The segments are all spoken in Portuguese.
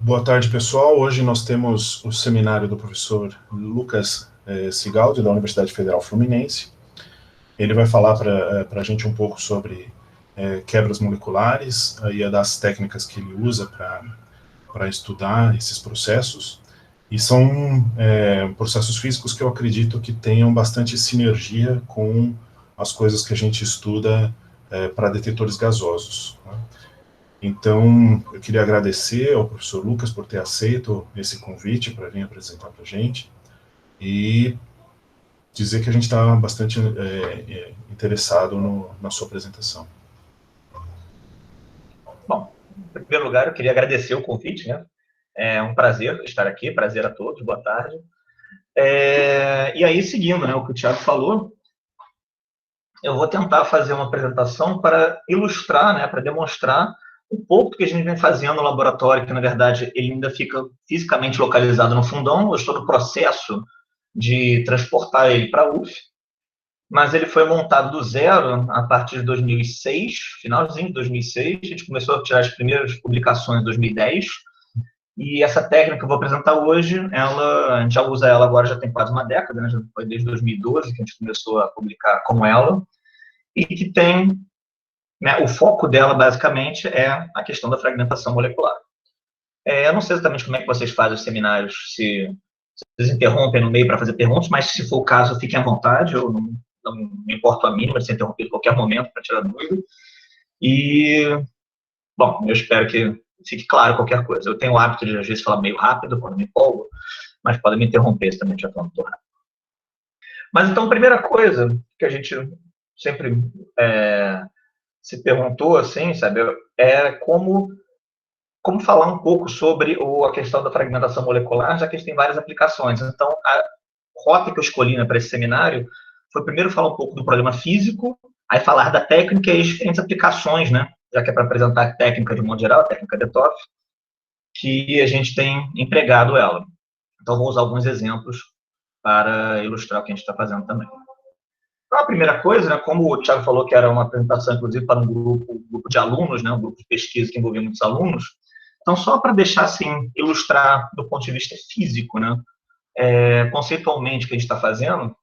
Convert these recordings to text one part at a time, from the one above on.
Boa tarde, pessoal. Hoje nós temos o seminário do professor Lucas Sigaldi, da Universidade Federal Fluminense. Ele vai falar para a gente um pouco sobre quebras moleculares e das técnicas que ele usa para estudar esses processos. E são processos físicos que eu acredito que tenham bastante sinergia com as coisas que a gente estuda para detetores gasosos, né? Então, eu queria agradecer ao professor Lucas por ter aceito esse convite para vir apresentar para a gente e dizer que a gente está bastante interessado na sua apresentação. Bom, em primeiro lugar, eu queria agradecer o convite, né? É um prazer estar aqui, prazer a todos, boa tarde. E aí, seguindo, né, o que o Thiago falou, eu vou tentar fazer uma apresentação para ilustrar, né, para demonstrar um pouco do que a gente vem fazendo no laboratório, que, na verdade, ele ainda fica fisicamente localizado no fundão. Eu estou no processo de transportar ele para a UF, mas ele foi montado do zero a partir de 2006, finalzinho de 2006. A gente começou a tirar as primeiras publicações em 2010, e essa técnica que eu vou apresentar hoje, a gente já usa ela agora, já tem quase uma década, né? Já foi desde 2012 que a gente começou a publicar com ela, e que tem, né, o foco dela, basicamente, é a questão da fragmentação molecular. Eu não sei exatamente como é que vocês fazem os seminários, se vocês interrompem no meio para fazer perguntas, mas se for o caso, fiquem à vontade, eu não me importo a mínima de ser interrompido a qualquer momento para tirar dúvida. E, bom, eu espero que fique claro qualquer coisa. Eu tenho o hábito de, às vezes, falar meio rápido quando me empolgo, mas podem me interromper se também já estou muito rápido. Mas, então, a primeira coisa que a gente sempre se perguntou, assim, sabe, é como falar um pouco sobre a questão da fragmentação molecular, já que a gente tem várias aplicações. Então, a rota que eu escolhi, né, para esse seminário foi primeiro falar um pouco do problema físico, aí falar da técnica e as diferentes aplicações, né, já que é para apresentar a técnica de modo geral, a técnica de TOF, que a gente tem empregado ela. Então, vou usar alguns exemplos para ilustrar o que a gente está fazendo também. Então, a primeira coisa, né, como o Thiago falou que era uma apresentação, inclusive, para um grupo de alunos, né, um grupo de pesquisa que envolvia muitos alunos, então, só para deixar, assim, ilustrar do ponto de vista físico, né, conceitualmente o que a gente está fazendo,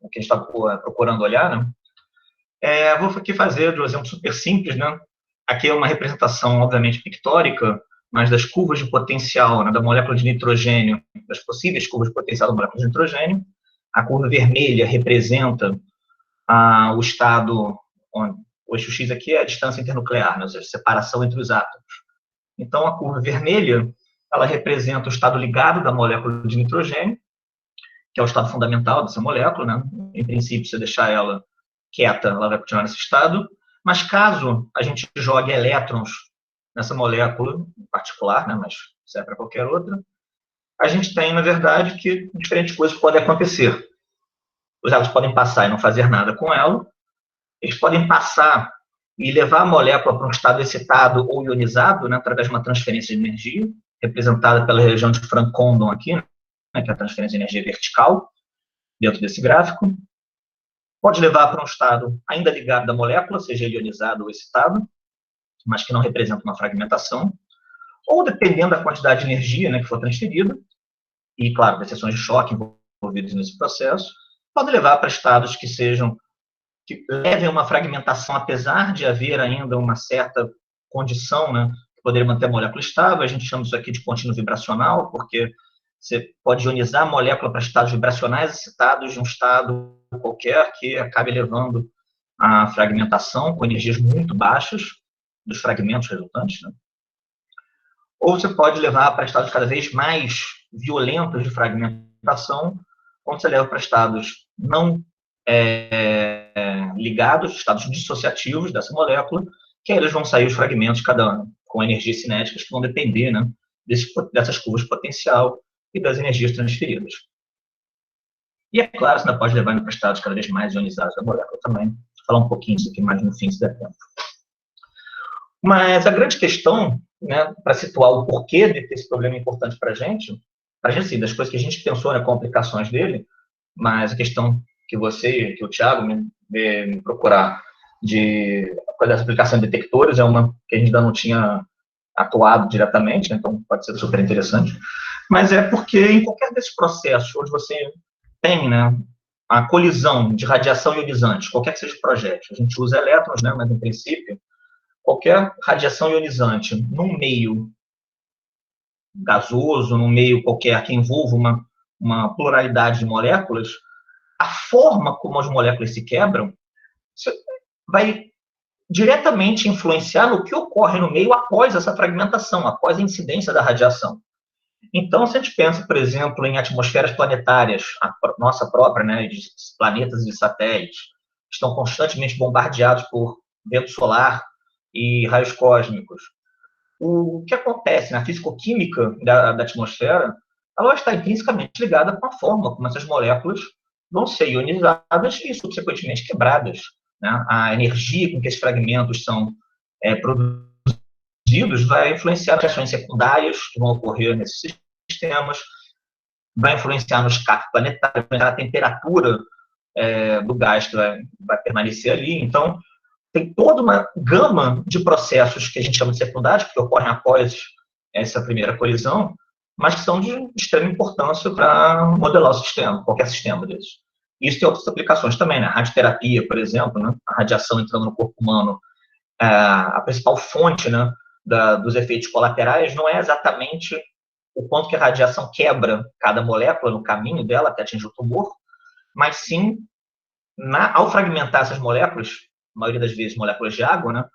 o que a gente está procurando olhar, né, vou aqui fazer de um exemplo super simples, né, aqui é uma representação, obviamente, pictórica, mas das curvas de potencial, né, da molécula de nitrogênio, das possíveis curvas de potencial da molécula de nitrogênio. A curva vermelha representa o estado, onde o eixo X aqui é a distância internuclear, né, ou seja, separação entre os átomos. Então, a curva vermelha, ela representa o estado ligado da molécula de nitrogênio, que é o estado fundamental dessa molécula, né? Em princípio, se eu deixar ela quieta, ela vai continuar nesse estado. Mas caso a gente jogue elétrons nessa molécula em particular, né, mas serve para qualquer outra, a gente tem, na verdade, que diferentes coisas podem acontecer. Os átomos podem passar e não fazer nada com ela. Eles podem passar e levar a molécula para um estado excitado ou ionizado, né, através de uma transferência de energia, representada pela região de Franck-Condon aqui, né, que é a transferência de energia vertical, dentro desse gráfico. Pode levar para um estado ainda ligado da molécula, seja ionizado ou excitado, mas que não representa uma fragmentação, ou dependendo da quantidade de energia, né, que for transferida, e, claro, das seções de choque envolvidas nesse processo, pode levar para estados que levem a uma fragmentação, apesar de haver ainda uma certa condição, né, que poderia manter a molécula estável. A gente chama isso aqui de contínuo vibracional, porque você pode ionizar a molécula para estados vibracionais excitados de um estado qualquer que acabe levando a fragmentação com energias muito baixas dos fragmentos resultantes, né? Ou você pode levar para estados cada vez mais violentos de fragmentação, quando você leva para estados não ligados, estados dissociativos dessa molécula, que aí eles vão sair os fragmentos, cada ano, com energias cinéticas que vão depender, né, dessas curvas de potencial e das energias transferidas. E, é claro, você ainda pode levar para estados cada vez mais ionizados da molécula também. Vou falar um pouquinho disso aqui mais no fim, se der tempo. Mas a grande questão, né, para situar o porquê desse problema importante para a gente, sim, das coisas que a gente pensou, né, com aplicações dele, mas a questão que o Thiago me procurar dessa aplicação de detectores é uma que a gente ainda não tinha atuado diretamente, né? Então pode ser super interessante, mas é porque em qualquer desses processos onde você tem, né, a colisão de radiação ionizante, qualquer que seja o projétil, a gente usa elétrons, né, mas, em princípio, qualquer radiação ionizante num meio gasoso, num meio qualquer que envolva uma pluralidade de moléculas, a forma como as moléculas se quebram vai diretamente influenciar no que ocorre no meio após essa fragmentação, após a incidência da radiação. Então, se a gente pensa, por exemplo, em atmosferas planetárias, a nossa própria, né, de planetas e satélites, que estão constantemente bombardeados por vento solar e raios cósmicos. O que acontece na fisicoquímica da atmosfera, ela está intrinsecamente ligada com a forma como essas moléculas vão ser ionizadas e, subsequentemente, quebradas. Né? A energia com que esses fragmentos são produzidos vai influenciar as reações secundárias que vão ocorrer nesses sistemas, vai influenciar no escape planetário, a temperatura do gás que vai permanecer ali. Então, tem toda uma gama de processos que a gente chama de secundários, que ocorrem após essa primeira colisão, mas que são de extrema importância para modelar o sistema, qualquer sistema desses. Isso tem outras aplicações também, né? Radioterapia, por exemplo, né? A radiação entrando no corpo humano, a principal fonte, né, dos efeitos colaterais não é exatamente o quanto que a radiação quebra cada molécula no caminho dela até atingir o tumor, mas sim, ao fragmentar essas moléculas, a maioria das vezes moléculas de água, né,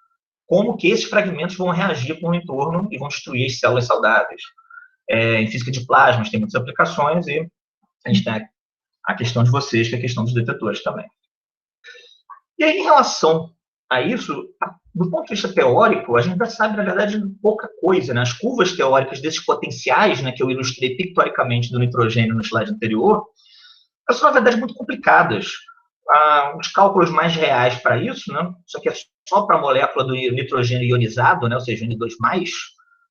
como que esses fragmentos vão reagir com o entorno e vão destruir as células saudáveis. Em física de plasmas tem muitas aplicações e a gente tem a questão de vocês, que é a questão dos detetores também. E aí, em relação a isso, do ponto de vista teórico, a gente já sabe, na verdade, pouca coisa. Né? As curvas teóricas desses potenciais, né, que eu ilustrei pictoricamente do nitrogênio no slide anterior, elas são, na verdade, muito complicadas. Os cálculos mais reais para isso, né, isso aqui é só para a molécula do nitrogênio ionizado, né, ou seja, N2+,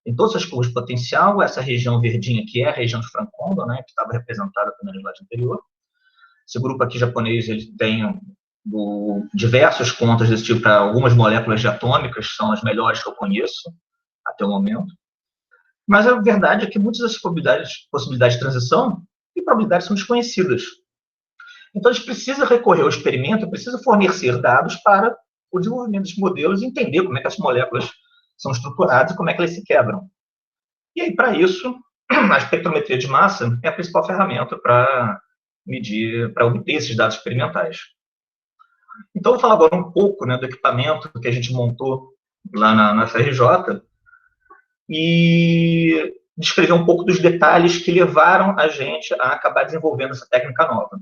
em todas as curvas de potencial, essa região verdinha aqui é a região de Frank-Condon, né, que estava representada no slide anterior. Esse grupo aqui japonês, ele tem diversos contas desse tipo para algumas moléculas diatômicas, que são as melhores que eu conheço até o momento. Mas a verdade é que muitas das possibilidades de transição e probabilidades são desconhecidas. Então, a gente precisa recorrer ao experimento, precisa fornecer dados para o desenvolvimento dos modelos e entender como é que as moléculas são estruturadas e como é que elas se quebram. E aí, para isso, a espectrometria de massa é a principal ferramenta para obter esses dados experimentais. Então, eu vou falar agora um pouco, né, do equipamento que a gente montou lá na FRJ e descrever um pouco dos detalhes que levaram a gente a acabar desenvolvendo essa técnica nova.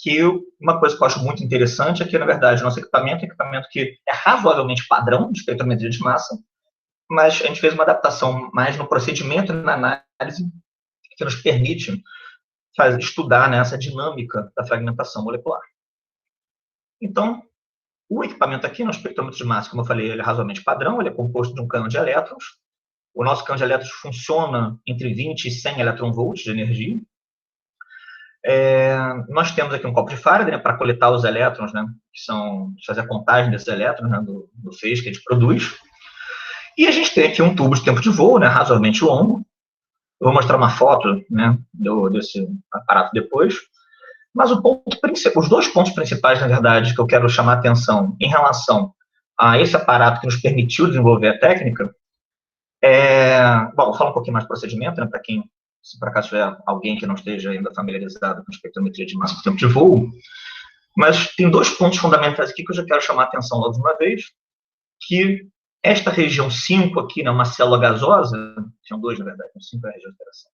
Que uma coisa que eu acho muito interessante é que, na verdade, o nosso equipamento é um equipamento que é razoavelmente padrão de espectrometria de massa, mas a gente fez uma adaptação mais no procedimento e na análise que nos permite estudar, né, essa dinâmica da fragmentação molecular. Então, o equipamento aqui, no espectrômetro de massa, como eu falei, ele é razoavelmente padrão, ele é composto de um cânion de elétrons. O nosso cânion de elétrons funciona entre 20 e 100 eletronvolts de energia. Nós temos aqui um copo de Faraday, né, para coletar os elétrons, né, que são fazer a contagem desses elétrons, né, do feixe que a gente produz. E a gente tem aqui um tubo de tempo de voo, né, razoavelmente longo. Eu vou mostrar uma foto, né, desse aparato depois. Mas os dois pontos principais, na verdade, que eu quero chamar a atenção em relação a esse aparato que nos permitiu desenvolver a técnica bom, vou falar um pouquinho mais do procedimento, né, para quem, se por acaso tiver alguém que não esteja ainda familiarizado com espectrometria de massa e tempo de voo, mas tem dois pontos fundamentais aqui que eu já quero chamar a atenção logo de uma vez, que esta região 5 aqui, né, uma célula gasosa, são dois, na verdade, 5 é a região de interação.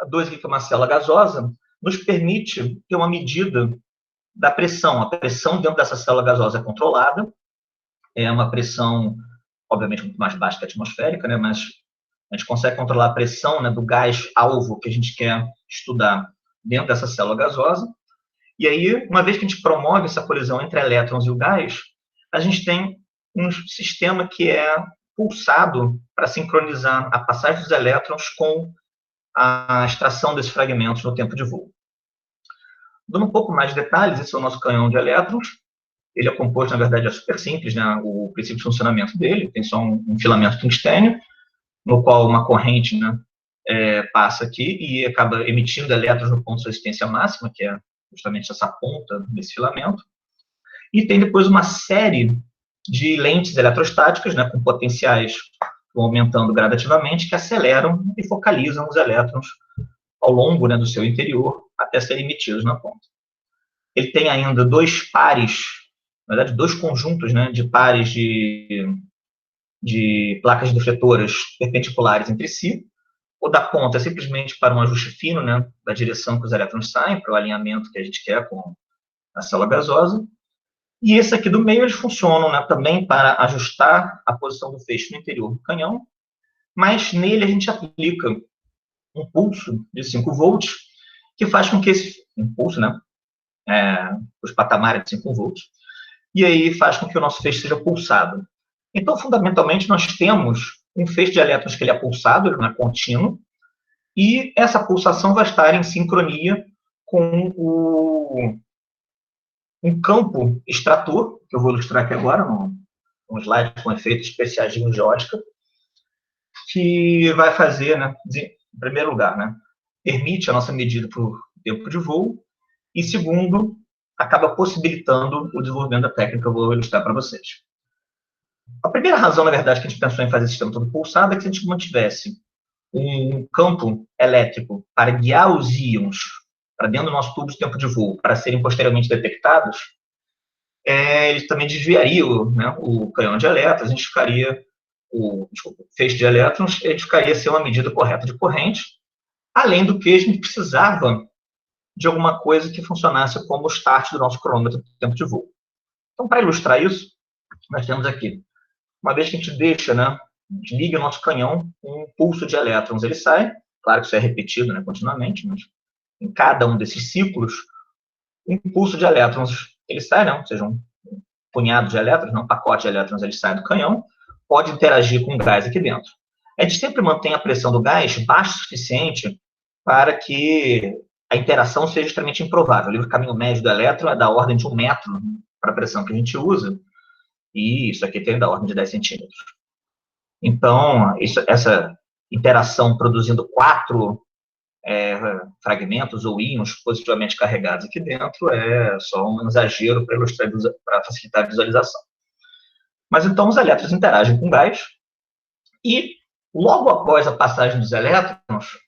A 2 aqui, que é uma célula gasosa, nos permite ter uma medida da pressão. A pressão dentro dessa célula gasosa é controlada, é uma pressão, obviamente, muito mais baixa que a atmosférica, né, mas a gente consegue controlar a pressão, né, do gás-alvo que a gente quer estudar dentro dessa célula gasosa. E aí, uma vez que a gente promove essa colisão entre elétrons e o gás, a gente tem um sistema que é pulsado para sincronizar a passagem dos elétrons com a extração desses fragmentos no tempo de voo. Dando um pouco mais de detalhes, esse é o nosso canhão de elétrons. Ele é composto, na verdade, é super simples, né? O princípio de funcionamento dele, tem só um filamento tungstênio, no qual uma corrente, né, passa aqui e acaba emitindo elétrons no ponto de sua resistência máxima, que é justamente essa ponta desse filamento. E tem depois uma série de lentes eletrostáticas, né, com potenciais que vão aumentando gradativamente, que aceleram e focalizam os elétrons ao longo, né, do seu interior, até serem emitidos na ponta. Ele tem ainda dois pares, na verdade, dois conjuntos, né, de pares de placas defletoras perpendiculares entre si. O da ponta é simplesmente para um ajuste fino, né, da direção que os elétrons saem, para o alinhamento que a gente quer com a célula gasosa. E esse aqui do meio, eles funcionam, né, também para ajustar a posição do feixe no interior do canhão, mas nele a gente aplica um pulso de 5 volts, que faz com que esse impulso, né, os patamares de 5 volts, e aí faz com que o nosso feixe seja pulsado. Então, fundamentalmente, nós temos um feixe de elétrons que ele é pulsado, ele não é contínuo, e essa pulsação vai estar em sincronia com um campo extrator, que eu vou ilustrar aqui agora, num slide com efeitos especiais de luz ótica, que vai fazer, né, em primeiro lugar, né, permite a nossa medida por tempo de voo, e segundo, acaba possibilitando o desenvolvimento da técnica que eu vou ilustrar para vocês. A primeira razão, na verdade, que a gente pensou em fazer esse sistema todo pulsado é que se a gente mantivesse um campo elétrico para guiar os íons para dentro do nosso tubo de tempo de voo, para serem posteriormente detectados, eles também desviariam, né, o canhão de elétrons, a gente ficaria, o feixe de elétrons, ele ficaria sem uma medida correta de corrente, além do que a gente precisava de alguma coisa que funcionasse como o start do nosso cronômetro de tempo de voo. Então, para ilustrar isso, nós temos aqui, uma vez que a gente deixa, né, a gente liga o nosso canhão, um pulso de elétrons ele sai, claro que isso é repetido, né, continuamente, mas em cada um desses ciclos, um pulso de elétrons ele sai, não, ou seja, um punhado de elétrons, não, um pacote de elétrons ele sai do canhão, pode interagir com o gás aqui dentro. A gente sempre mantém a pressão do gás baixa o suficiente para que a interação seja extremamente improvável. O livre caminho médio do elétron é da ordem de 1 metro para a pressão que a gente usa, e isso aqui tem da ordem de 10 centímetros. Então, essa interação produzindo 4 fragmentos ou íons positivamente carregados aqui dentro é só um exagero para ilustrar, para facilitar a visualização. Mas então os elétrons interagem com o gás e logo após a passagem dos elétrons,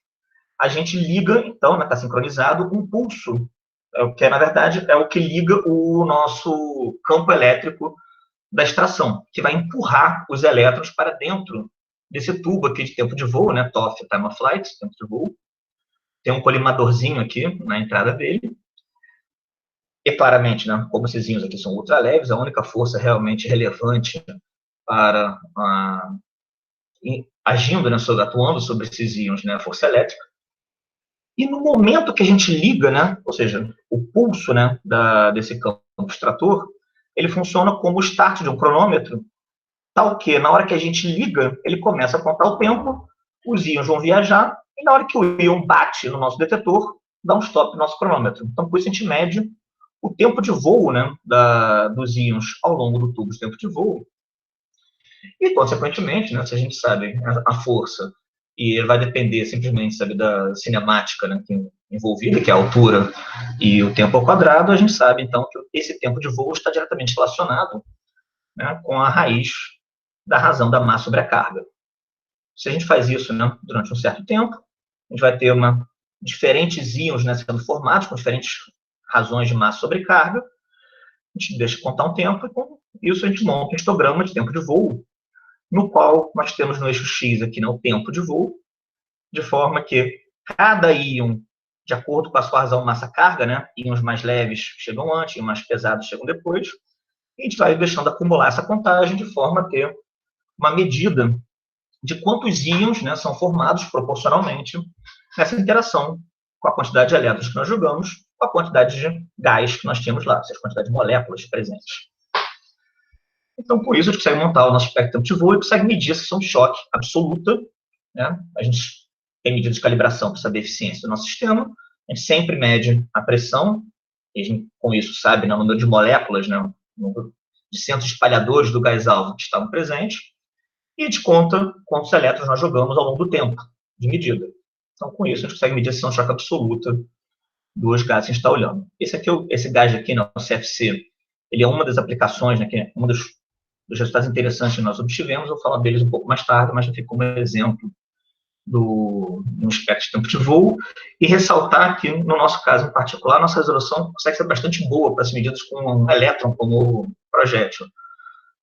a gente liga, então, está sincronizado, um pulso, que na verdade é o que liga o nosso campo elétrico da extração, que vai empurrar os elétrons para dentro desse tubo aqui de tempo de voo, né, TOF, Time of Flight, tempo de voo. Tem um colimadorzinho aqui na entrada dele. E claramente, né, como esses íons aqui são ultra leves, a única força realmente relevante para agindo, né, atuando sobre esses íons, né, a força elétrica. E no momento que a gente liga, né, ou seja, o pulso, né, desse campo extrator, ele funciona como o start de um cronômetro, tal que na hora que a gente liga, ele começa a contar o tempo, os íons vão viajar, e na hora que o íon bate no nosso detetor, dá um stop no nosso cronômetro. Então, por isso a gente mede o tempo de voo, né, dos íons ao longo do tubo de tempo de voo. E, consequentemente, né, se a gente sabe a força, e vai depender simplesmente, sabe, da cinemática, né, envolvida, que é a altura e o tempo ao quadrado, a gente sabe, então, que esse tempo de voo está diretamente relacionado, né, com a raiz da razão da massa sobre a carga. Se a gente faz isso, né, durante um certo tempo, a gente vai ter diferentes íons, né, sendo formados com diferentes razões de massa sobre carga. A gente deixa contar um tempo e com isso a gente monta um histograma de tempo de voo, no qual nós temos no eixo X aqui, né, o tempo de voo, de forma que cada íon, de acordo com a sua razão massa-carga, né, íons mais leves chegam antes, íons mais pesados chegam depois, e a gente vai deixando acumular essa contagem de forma a ter uma medida de quantos íons, né, são formados proporcionalmente nessa interação com a quantidade de elétrons que nós jogamos, com a quantidade de gás que nós tínhamos lá, ou seja, a quantidade de moléculas presentes. Então, por isso, a gente consegue montar o nosso espectro de tempo de voo e consegue medir a seção de choque absoluta, né? A gente tem medidas de calibração para saber a eficiência do nosso sistema, a gente sempre mede a pressão, e a gente, com isso, sabe, né, o número de moléculas, né, o número de centros espalhadores do gás alvo que estavam presentes, e desconta quantos elétrons nós jogamos ao longo do tempo de medida. Então, com isso, a gente consegue medir a seção de choque absoluta dos gases que a gente está olhando. Esse gás aqui, o CFC, ele é uma das aplicações, né, que é um dos resultados interessantes que nós obtivemos. Eu vou falar deles um pouco mais tarde, mas já fica um exemplo no espectro de tempo de voo, e ressaltar que, no nosso caso em particular, nossa resolução consegue ser bastante boa para as medidas com um elétron como projétil.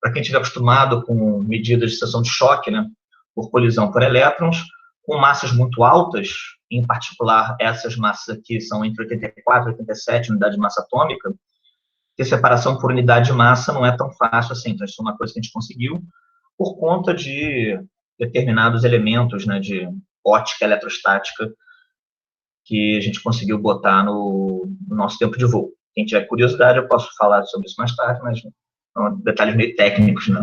Para quem estiver acostumado com medidas de seção de choque, né, por colisão por elétrons, com massas muito altas, em particular essas massas aqui são entre 84 e 87 unidades de massa atômica, que a separação por unidade de massa não é tão fácil assim. Então, isso é uma coisa que a gente conseguiu por conta de determinados elementos, né, de ótica eletrostática que a gente conseguiu botar no nosso tempo de voo. Quem tiver curiosidade, eu posso falar sobre isso mais tarde, mas são detalhes meio técnicos, né?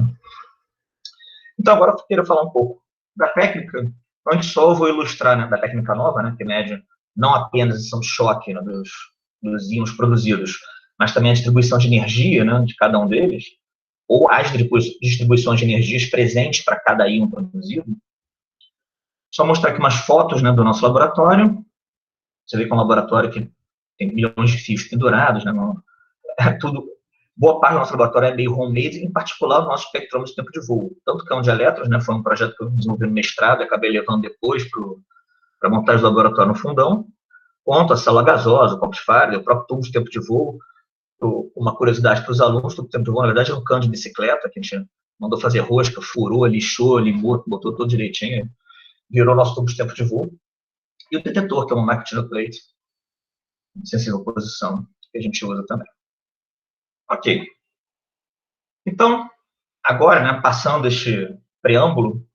Então, agora eu quero falar um pouco da técnica. Antes só eu vou ilustrar, né, da técnica nova, né, que mede não apenas a ação de choque, né, dos íons produzidos, mas também a distribuição de energia, né, de cada um deles, ou as distribuições de energias presentes para cada íon produzido. Só mostrar aqui umas fotos, né, do nosso laboratório. Você vê que é um laboratório que tem milhões de fios pendurados, né, boa parte do nosso laboratório é meio homemade, em particular o nosso espectrômetro de tempo de voo. Tanto que é um de elétrons, né, foi um projeto que eu desenvolvi no mestrado e acabei levando depois para montar o laboratório no fundão, quanto a célula gasosa, o Cops-Fire, o próprio tubo de tempo de voo. Uma curiosidade para os alunos, o tubo de tempo de voo, na verdade, é um cano de bicicleta, que a gente mandou fazer rosca, furou, lixou, limou, botou tudo direitinho, virou nosso tubo de tempo de voo. E o detetor, que é uma McTino plate, sensível à posição, que a gente usa também. Ok. Então, agora, né, passando este preâmbulo,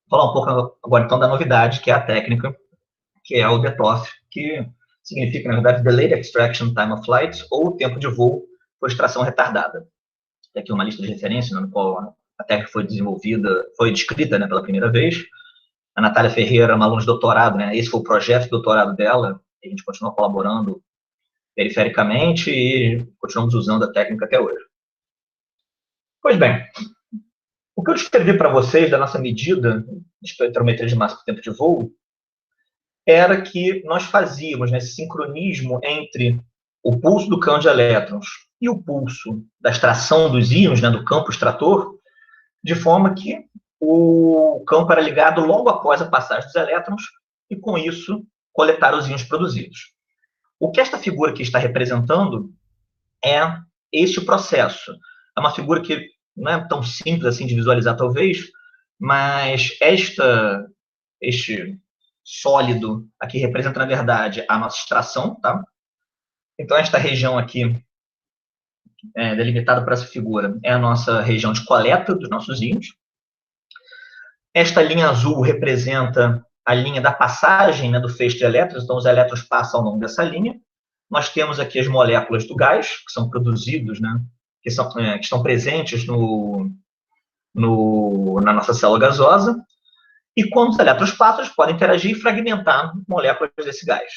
vou falar um pouco agora, então, da novidade, que é a técnica, que é o DETOF, que significa, na verdade, Delayed Extraction Time of Flight, ou tempo de voo por extração retardada. Tem aqui uma lista de referência, no qual a técnica foi desenvolvida, foi descrita, né, pela primeira vez. A Natália Ferreira, uma aluna de doutorado, né, esse foi o projeto de doutorado dela, e a gente continua colaborando perifericamente e continuamos usando a técnica até hoje. Pois bem, o que eu descrevi para vocês da nossa medida de espectrometria de massa por tempo de voo era que nós fazíamos, né, esse sincronismo entre o pulso do campo de elétrons e o pulso da extração dos íons, né, do campo extrator, de forma que o campo era ligado logo após a passagem dos elétrons e, com isso, coletar os íons produzidos. O que esta figura aqui está representando é este processo. É uma figura que não é tão simples assim de visualizar, talvez, mas este sólido aqui representa, na verdade, a nossa extração, tá? Então, esta região aqui, delimitada por essa figura, é a nossa região de coleta dos nossos íons. Esta linha azul representa a linha da passagem, né, do feixe de elétrons, então os elétrons passam ao longo dessa linha. Nós temos aqui as moléculas do gás, que são produzidos, né, que estão presentes na nossa célula gasosa, e quando os elétrons passam, eles podem interagir e fragmentar moléculas desse gás.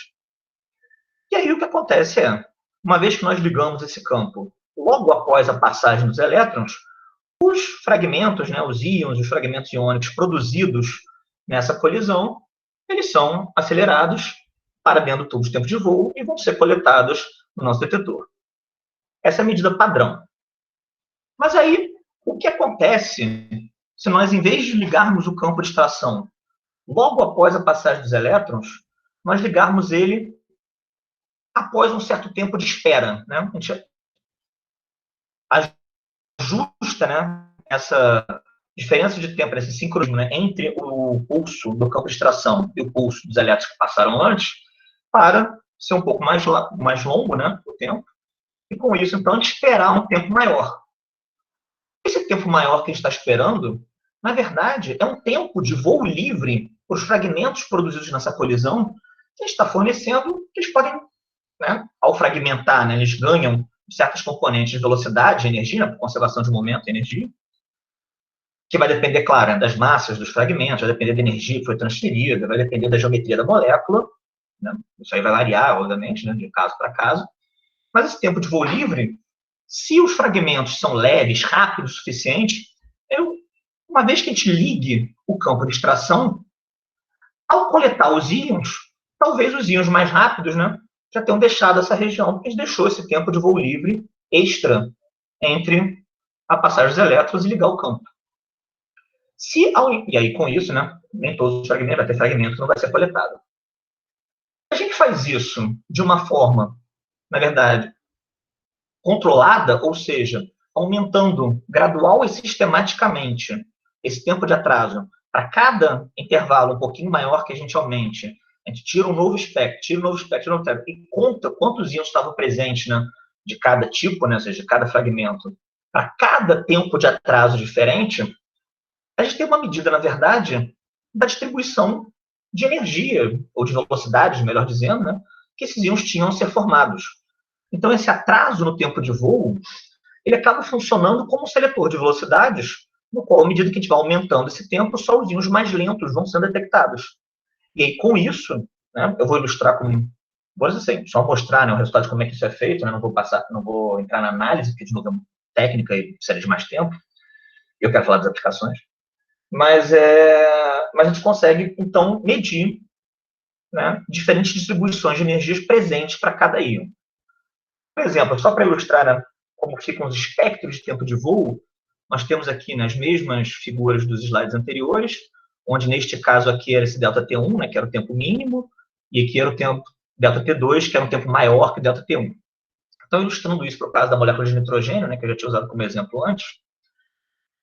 E aí o que acontece é, uma vez que nós ligamos esse campo logo após a passagem dos elétrons, os fragmentos, né, os íons, os fragmentos iônicos produzidos nessa colisão, eles são acelerados para dentro do tubo de tempo de voo e vão ser coletados no nosso detetor. Essa é a medida padrão. Mas aí, o que acontece se nós, em vez de ligarmos o campo de extração logo após a passagem dos elétrons, nós ligarmos ele após um certo tempo de espera, né? A gente ajusta, né, essa diferença de tempo, esse sincronismo, né, entre o pulso do campo de extração e o pulso dos elétrons que passaram antes, para ser um pouco mais longo, né, o tempo, e com isso, então, a gente esperar um tempo maior. Esse tempo maior que a gente está esperando, na verdade, é um tempo de voo livre para os fragmentos produzidos nessa colisão que a gente está fornecendo, que eles podem, né, ao fragmentar, né, eles ganham certas componentes de velocidade, energia, por conservação de momento e energia, que vai depender, claro, das massas dos fragmentos, vai depender da energia que foi transferida, vai depender da geometria da molécula, né? Isso aí vai variar, obviamente, né, de caso para caso. Mas esse tempo de voo livre Se os fragmentos são leves, rápidos o suficiente, uma vez que a gente ligue o campo de extração, ao coletar os íons, talvez os íons mais rápidos, né, já tenham deixado essa região, porque a gente deixou esse tempo de voo livre extra entre a passagem dos elétrons e ligar o campo. E aí, com isso, né, nem todos os fragmentos, vai ter fragmento que não vai ser coletado. A gente faz isso de uma forma, na verdade, controlada, ou seja, aumentando gradual e sistematicamente esse tempo de atraso para cada intervalo um pouquinho maior que a gente aumente. A gente tira um novo espectro, tira um novo espectro, tira um novo espectro, e conta quantos íons estavam presentes, né, de cada tipo, né, ou seja, de cada fragmento. Para cada tempo de atraso diferente, a gente tem uma medida, na verdade, da distribuição de energia, ou de velocidades, melhor dizendo, né, que esses íons tinham a ser formados. Então, esse atraso no tempo de voo, ele acaba funcionando como um seletor de velocidades, no qual, à medida que a gente vai aumentando esse tempo, só os íons mais lentos vão sendo detectados. E aí, com isso, né, eu vou ilustrar com... Vou dizer assim, só mostrar, né, o resultado de como é que isso é feito, né, não vou entrar na análise, porque, de novo, é técnica e precisa de mais tempo. Eu quero falar das aplicações. Mas a gente consegue, então, medir, né, diferentes distribuições de energias presentes para cada íon. Por exemplo, só para ilustrar, né, como ficam os espectros de tempo de voo, nós temos aqui, né, as mesmas figuras dos slides anteriores, onde neste caso aqui era esse ΔT1, né, que era o tempo mínimo, e aqui era o tempo ΔT2, que era um tempo maior que ΔT1. Então, ilustrando isso para o caso da molécula de nitrogênio, né, que eu já tinha usado como exemplo antes,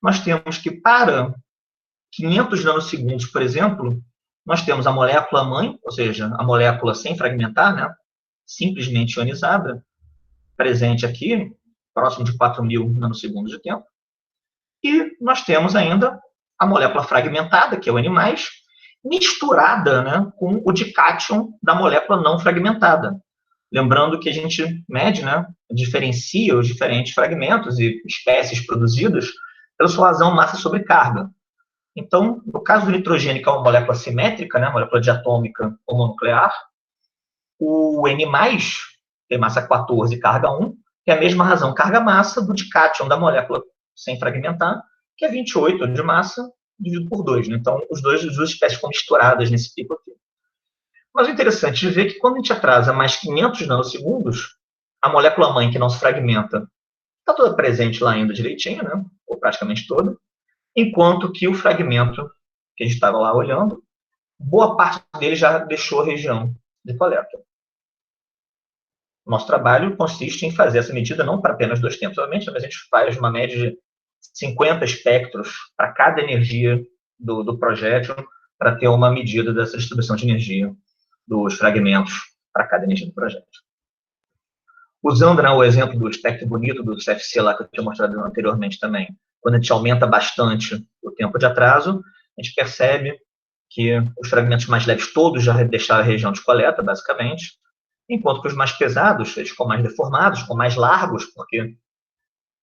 nós temos que para 500 nanosegundos, por exemplo, nós temos a molécula mãe, ou seja, a molécula sem fragmentar, né, simplesmente ionizada, presente aqui, próximo de 4.000 nanosegundos de tempo. E nós temos ainda a molécula fragmentada, que é o N+, misturada, né, com o dicátion da molécula não fragmentada. Lembrando que a gente mede, né, diferencia os diferentes fragmentos e espécies produzidas pela sua razão massa sobre carga. Então, no caso do nitrogênio, que é uma molécula simétrica, né, molécula diatômica ou mononuclear, o N+, tem massa 14 e carga 1, é a mesma razão carga-massa do dicátion da molécula sem fragmentar, que é 28 de massa dividido por 2. Né? Então, as duas espécies ficam misturadas nesse pico aqui. Mas o interessante de ver é que quando a gente atrasa mais 500 nanosegundos, a molécula mãe que não se fragmenta está toda presente lá ainda direitinho, né? Ou praticamente toda, enquanto que o fragmento que a gente estava lá olhando, boa parte dele já deixou a região de coleta. Nosso trabalho consiste em fazer essa medida não para apenas 2 tempos, obviamente, mas a gente faz uma média de 50 espectros para cada energia do projétil, para ter uma medida dessa distribuição de energia dos fragmentos para cada energia do projétil. Usando, né, o exemplo do espectro bonito do CFC lá que eu tinha mostrado anteriormente também, quando a gente aumenta bastante o tempo de atraso, a gente percebe que os fragmentos mais leves todos já deixaram a região de coleta, basicamente, enquanto que os mais pesados, eles ficam mais deformados, ficam mais largos, porque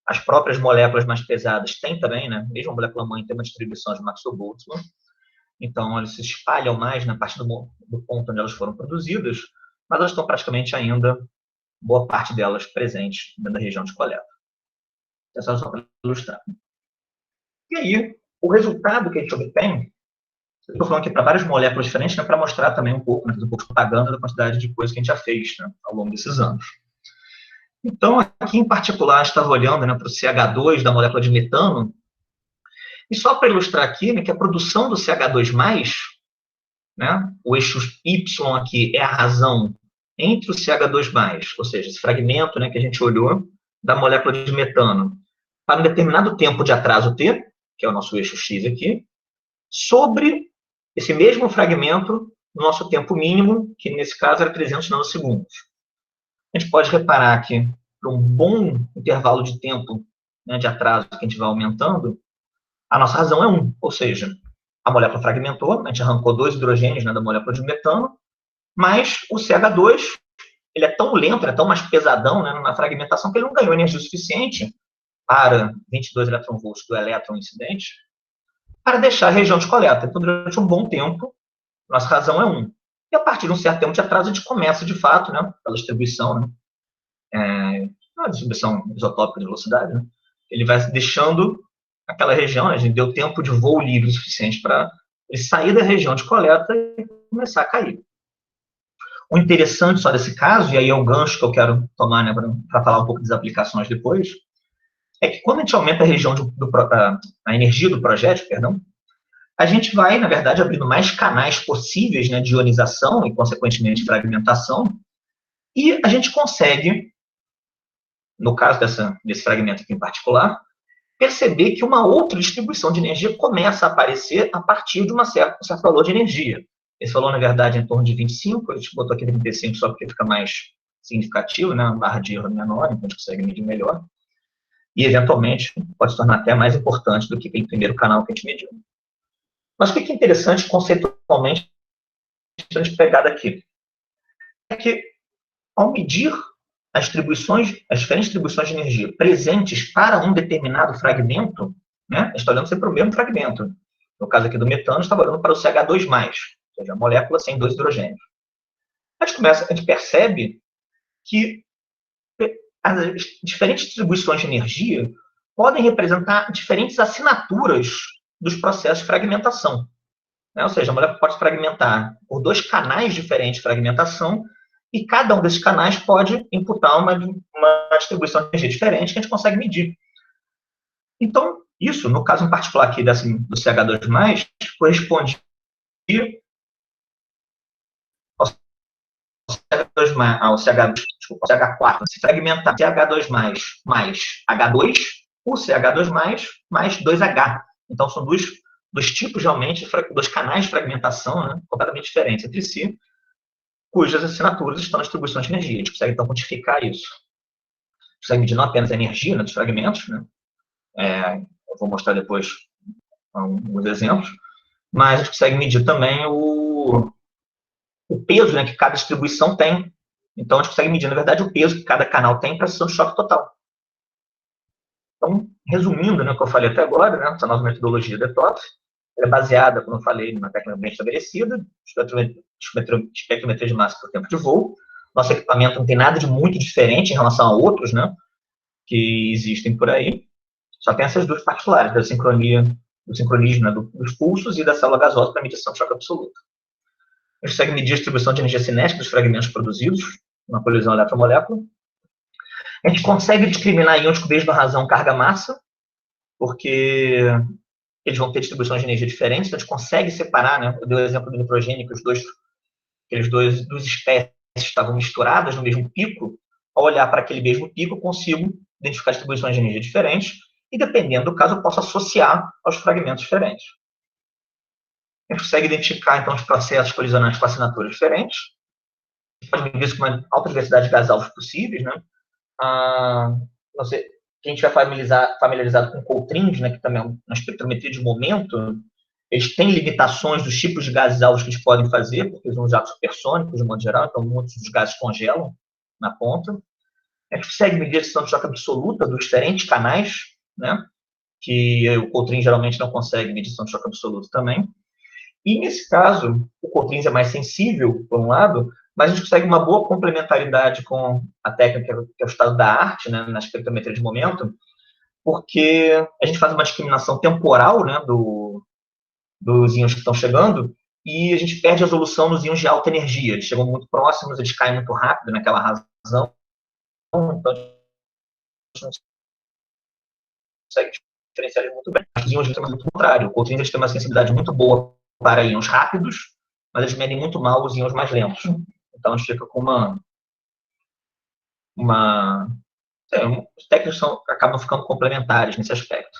as próprias moléculas mais pesadas têm também, né? Mesmo a molécula mãe tem uma distribuição de Maxwell-Boltzmann, então elas se espalham mais na parte do ponto onde elas foram produzidas, mas elas estão praticamente ainda, boa parte delas, presentes dentro da região de coleta. É só para ilustrar. E aí, o resultado que a gente obtém, eu estou falando aqui para várias moléculas diferentes, né, para mostrar também um pouco, né, um pouco de propaganda da quantidade de coisa que a gente já fez, né, ao longo desses anos. Então, aqui em particular, estava olhando, né, para o CH2 da molécula de metano, e só para ilustrar aqui, né, que a produção do CH2+, né, o eixo Y aqui é a razão entre o CH2+, ou seja, esse fragmento, né, que a gente olhou, da molécula de metano, para um determinado tempo de atraso T, que é o nosso eixo X aqui, sobre esse mesmo fragmento no nosso tempo mínimo, que nesse caso era 300 nanosegundos. A gente pode reparar que, para um bom intervalo de tempo, né, de atraso que a gente vai aumentando, a nossa razão é 1, ou seja, a molécula fragmentou, a gente arrancou 2 hidrogênios, né, da molécula de metano, mas o CH2 ele é tão lento, é tão mais pesadão, né, na fragmentação, que ele não ganhou energia suficiente para 22 eletronvolts do elétron incidente para deixar a região de coleta. Então, durante um bom tempo, nossa razão é 1. E a partir de um certo tempo de atraso, a gente começa, de fato, né, pela distribuição, né, a distribuição isotópica de velocidade, né? Ele vai deixando aquela região, né? A gente deu tempo de voo livre o suficiente para ele sair da região de coleta e começar a cair. O interessante só desse caso, e aí é o gancho que eu quero tomar, né, para falar um pouco das aplicações depois, é que quando a gente aumenta a região a energia do projétil, perdão, a gente vai, na verdade, abrindo mais canais possíveis, né, de ionização e, consequentemente, fragmentação, e a gente consegue, no caso desse fragmento aqui em particular, perceber que uma outra distribuição de energia começa a aparecer a partir de um certo valor de energia. Esse valor, na verdade, é em torno de 25, a gente botou aqui 35 só porque fica mais significativo, né, uma barra de erro menor, então a gente consegue medir melhor. E, eventualmente, pode se tornar até mais importante do que aquele primeiro canal que a gente mediu. Mas o que é interessante, conceitualmente, a gente pegar daqui? É que, ao medir as diferentes distribuições de energia presentes para um determinado fragmento, né, a gente está olhando sempre para o mesmo fragmento. No caso aqui do metano, está olhando para o CH2+, ou seja, a molécula sem 2 hidrogênios. A gente percebe que as diferentes distribuições de energia podem representar diferentes assinaturas dos processos de fragmentação. Né? Ou seja, a molécula pode se fragmentar por 2 canais diferentes de fragmentação e cada um desses canais pode imputar uma distribuição de energia diferente que a gente consegue medir. Então, isso, no caso em particular aqui do CH2+, corresponde ao CH4, se fragmentar CH2+, mais H2, o CH2+, mais 2H. Então, são dois tipos, realmente, dois canais de fragmentação, né, completamente diferentes entre si, cujas assinaturas estão nas distribuições de energia. A gente consegue, então, quantificar isso. A gente consegue medir não apenas a energia, né, dos fragmentos, né, eu vou mostrar depois alguns exemplos, mas a gente consegue medir também o peso, né, que cada distribuição tem. Então, a gente consegue medir, na verdade, o peso que cada canal tem para a seção de choque total. Então, resumindo, né, o que eu falei até agora, né, essa nova metodologia de TOF, ela é baseada, como eu falei, numa técnica bem estabelecida, espectrometria de massa por tempo de voo. Nosso equipamento não tem nada de muito diferente em relação a outros, né, que existem por aí. Só tem essas duas particulares, do sincronismo, né, dos pulsos e da célula gasosa para medição de choque absoluto. A gente consegue medir a distribuição de energia cinética dos fragmentos produzidos na colisão eletromolécula. A gente consegue discriminar íons com a mesma razão carga-massa, porque eles vão ter distribuições de energia diferentes, então a gente consegue separar, né? Eu dei o exemplo do nitrogênio, que aqueles duas espécies estavam misturadas no mesmo pico. Ao olhar para aquele mesmo pico, eu consigo identificar distribuições de energia diferentes, e dependendo do caso, eu posso associar aos fragmentos diferentes. A gente consegue identificar, então, os processos colisionantes com assinaturas diferentes. A gente pode medir isso com uma alta diversidade de gases-alvos possíveis, né? Não sei, quem estiver familiarizado com Coltrins, né, que também é uma espectrometria de momento, eles têm limitações dos tipos de gases-alvos que eles podem fazer, porque eles são jatos supersônicos, de modo geral, então muitos dos gases congelam na ponta. A gente consegue medir a distribuição de choque absoluta dos diferentes canais, né, que o Coltrins geralmente não consegue medir a distribuição de choque absoluto também. E, nesse caso, o Coltrins é mais sensível, por um lado, mas a gente consegue uma boa complementaridade com a técnica que é o estado da arte, né, na espectrometria de momento, porque a gente faz uma discriminação temporal, né, dos íons que estão chegando, e a gente perde a resolução nos íons de alta energia. Eles chegam muito próximos, eles caem muito rápido naquela razão, então a gente não consegue diferenciar eles muito bem. Os íons têm muito contrário. O Coltrins tem uma sensibilidade muito boa para íons rápidos, mas eles medem muito mal os íons mais lentos. Então, a gente fica com os técnicos acabam ficando complementares nesse aspecto.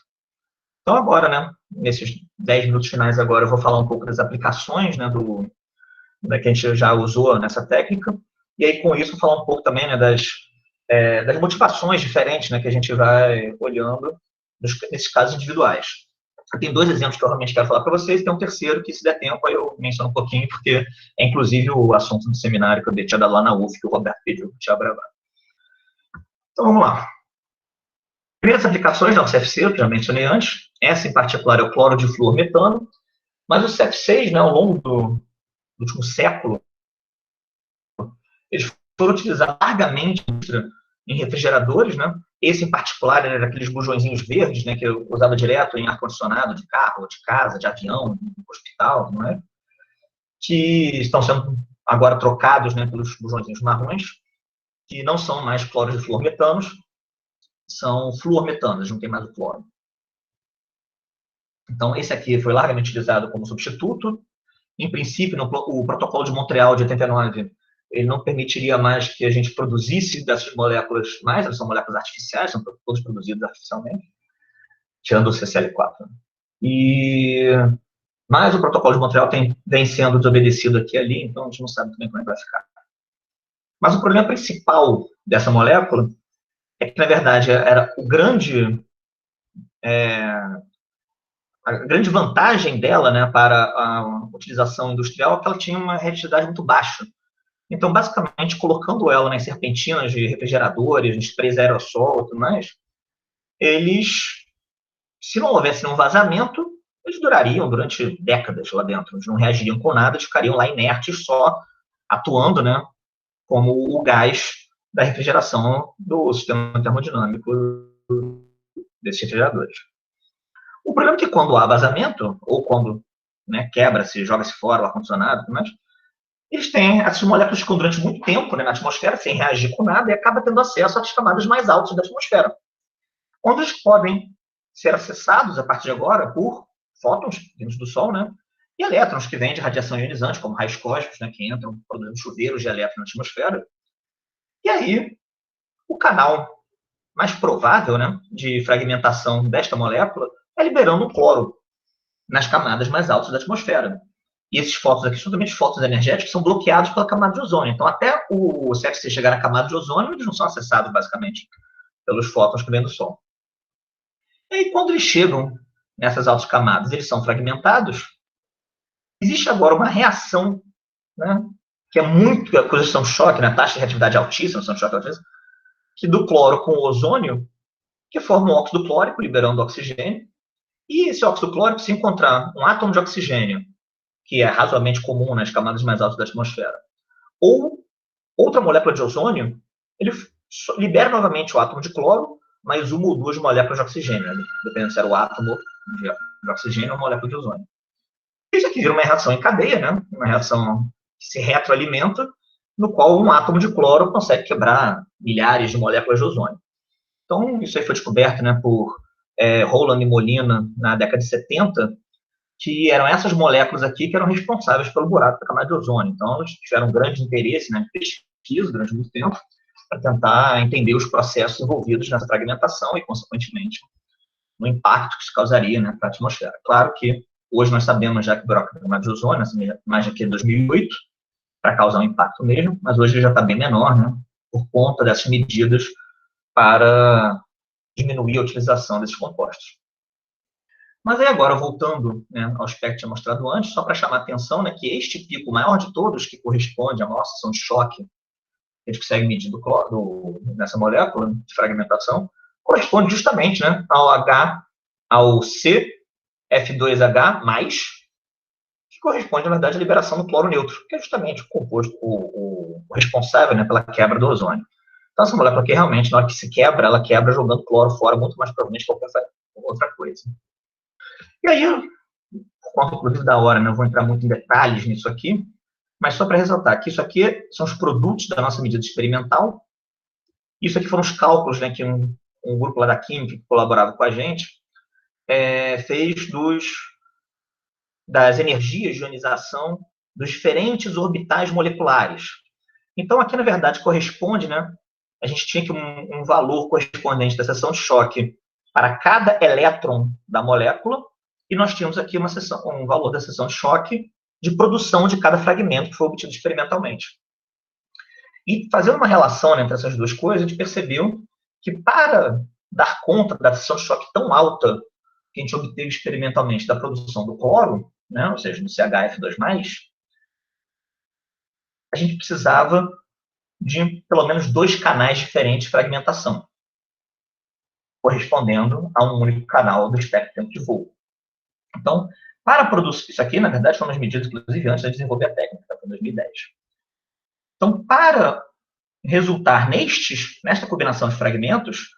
Então, agora, né, nesses 10 minutos finais agora, eu vou falar um pouco das aplicações, né, que a gente já usou nessa técnica, e aí, com isso, eu vou falar um pouco também, né, das motivações diferentes, né, que a gente vai olhando nesses casos individuais. Eu tenho 2 exemplos que eu realmente quero falar para vocês, e tem um terceiro que, se der tempo, aí eu menciono um pouquinho, porque é, inclusive, o assunto do seminário que eu tinha dado lá na UF, que o Roberto pediu para eu gravar. Então, vamos lá. Primeiras aplicações da CFC, eu já mencionei antes. Essa, em particular, é o cloro de fluormetano, mas os CFCs, né, ao longo do último século, eles foram utilizados largamente em refrigeradores, né? Esse, em particular, era aqueles bujõezinhos verdes, né, que eu usava direto em ar-condicionado de carro, de casa, de avião, hospital, não é? Que estão sendo agora trocados, né, pelos bujõezinhos marrons, que não são mais cloros de fluormetanos, são fluormetanos, não tem mais o cloro. Então, esse aqui foi largamente utilizado como substituto. Em princípio, o protocolo de Montreal de 89, ele não permitiria mais que a gente produzisse dessas moléculas mais, elas são moléculas artificiais, são todos produzidos artificialmente, tirando o CCl4. Mas o protocolo de Montreal vem sendo desobedecido aqui e ali, então a gente não sabe também como é que vai ficar. Mas o problema principal dessa molécula é que, na verdade, era a grande vantagem dela, né, para a utilização industrial é que ela tinha uma reatividade muito baixa. Então, basicamente, colocando ela nas serpentinas de refrigeradores, em sprays aerossol e tudo mais, eles, se não houvesse nenhum vazamento, eles durariam durante décadas lá dentro. Eles não reagiriam com nada, eles ficariam lá inertes, só atuando, né, como o gás da refrigeração do sistema termodinâmico desses refrigeradores. O problema é que quando há vazamento, ou quando, né, quebra-se, joga-se fora o ar-condicionado, mas eles têm, essas moléculas ficam durante muito tempo, né, na atmosfera, sem reagir com nada, e acaba tendo acesso às camadas mais altas da atmosfera, onde eles podem ser acessados, a partir de agora, por fótons vindos do Sol, né, e elétrons que vêm de radiação ionizante, como raios cósmicos, né, que entram produzindo chuveiros de elétrons na atmosfera. E aí, o canal mais provável, né, de fragmentação desta molécula é liberando o cloro nas camadas mais altas da atmosfera. E esses fótons aqui são também fótons energéticos que são bloqueados pela camada de ozônio. Então, até o CFC chegar na camada de ozônio, eles não são acessados, basicamente, pelos fótons que vêm do Sol. E aí, quando eles chegam nessas altas camadas, eles são fragmentados, existe agora uma reação, né, que é muito, a coisa são choque, né, taxa de reatividade altíssima, são choque altíssima, que do cloro com o ozônio, que forma um óxido clórico, liberando oxigênio. E esse óxido clórico, se encontrar um átomo de oxigênio, que é razoavelmente comum nas camadas mais altas da atmosfera, ou outra molécula de ozônio, ele libera novamente o átomo de cloro, mais uma ou duas moléculas de oxigênio, né? Dependendo se era o átomo de oxigênio ou a molécula de ozônio. Isso aqui vira uma reação em cadeia, né? Uma reação que se retroalimenta, no qual um átomo de cloro consegue quebrar milhares de moléculas de ozônio. Então, isso aí foi descoberto, né, por Rowland e Molina na década de 70, que eram essas moléculas aqui que eram responsáveis pelo buraco da camada de ozônio. Então, eles tiveram um grande interesse, né, de pesquisa durante muito tempo para tentar entender os processos envolvidos nessa fragmentação e, consequentemente, no impacto que isso causaria, né, para a atmosfera. Claro que hoje nós sabemos já que o buraco da camada de ozônio, essa imagem aqui é de 2008, para causar um impacto mesmo, mas hoje ele já está bem menor, né, por conta dessas medidas para diminuir a utilização desses compostos. Mas aí agora, voltando, né, ao aspecto que tinha mostrado antes, só para chamar a atenção, né, que este pico maior de todos, que corresponde à maior seção de choque que a gente consegue medir nessa molécula de fragmentação, corresponde justamente, né, ao CF2H+, que corresponde, na verdade, à liberação do cloro neutro, que é justamente o composto, o responsável, né, pela quebra do ozônio. Então, essa molécula aqui, realmente, na hora que se quebra, ela quebra jogando cloro fora, muito mais provavelmente que qualquer outra coisa. E aí, por conta, inclusive, da hora, não vou entrar muito em detalhes nisso aqui, mas só para ressaltar que isso aqui são os produtos da nossa medida experimental. Isso aqui foram os cálculos, né, que um grupo lá da Química que colaborava com a gente fez das energias de ionização dos diferentes orbitais moleculares. Então, aqui, na verdade, corresponde, né, a gente tinha aqui um valor correspondente da seção de choque para cada elétron da molécula, e nós tínhamos aqui um valor da seção de choque de produção de cada fragmento que foi obtido experimentalmente. E fazendo uma relação, né, entre essas duas coisas, a gente percebeu que para dar conta da seção de choque tão alta que a gente obteve experimentalmente da produção do cloro, né, ou seja, do CHF2+, a gente precisava de pelo menos 2 canais diferentes de fragmentação, correspondendo a um único canal do espectro de tempo de voo. Então, para produzir isso aqui, na verdade, foram as medidas, inclusive, antes de desenvolver a técnica, foi em 2010. Então, para resultar nesta combinação de fragmentos,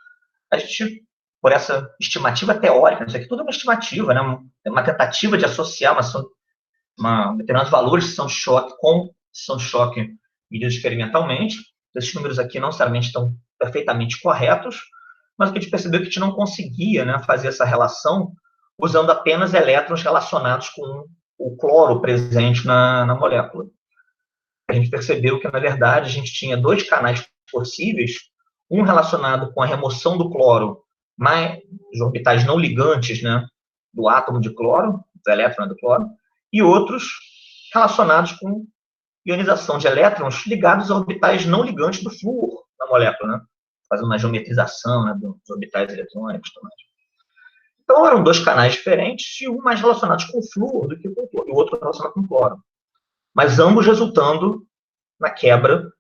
a gente, por essa estimativa teórica, isso aqui tudo é uma estimativa, né? Uma tentativa de associar determinados valores de ação de choque com ação de choque medidos experimentalmente. Esses números aqui não necessariamente estão perfeitamente corretos, mas o que a gente percebeu é que a gente não conseguia, né, fazer essa relação usando apenas elétrons relacionados com o cloro presente na molécula. A gente percebeu que, na verdade, a gente tinha dois canais possíveis, um relacionado com a remoção do cloro, os orbitais não ligantes, né, do átomo de cloro, do elétron do cloro, e outros relacionados com ionização de elétrons ligados a orbitais não ligantes do flúor na molécula, né, fazendo uma geometrização, né, dos orbitais eletrônicos também. Então, eram dois canais diferentes, e um mais relacionados com o flúor do que com o cloro, e o outro relacionado com o cloro. Mas ambos resultando na quebra,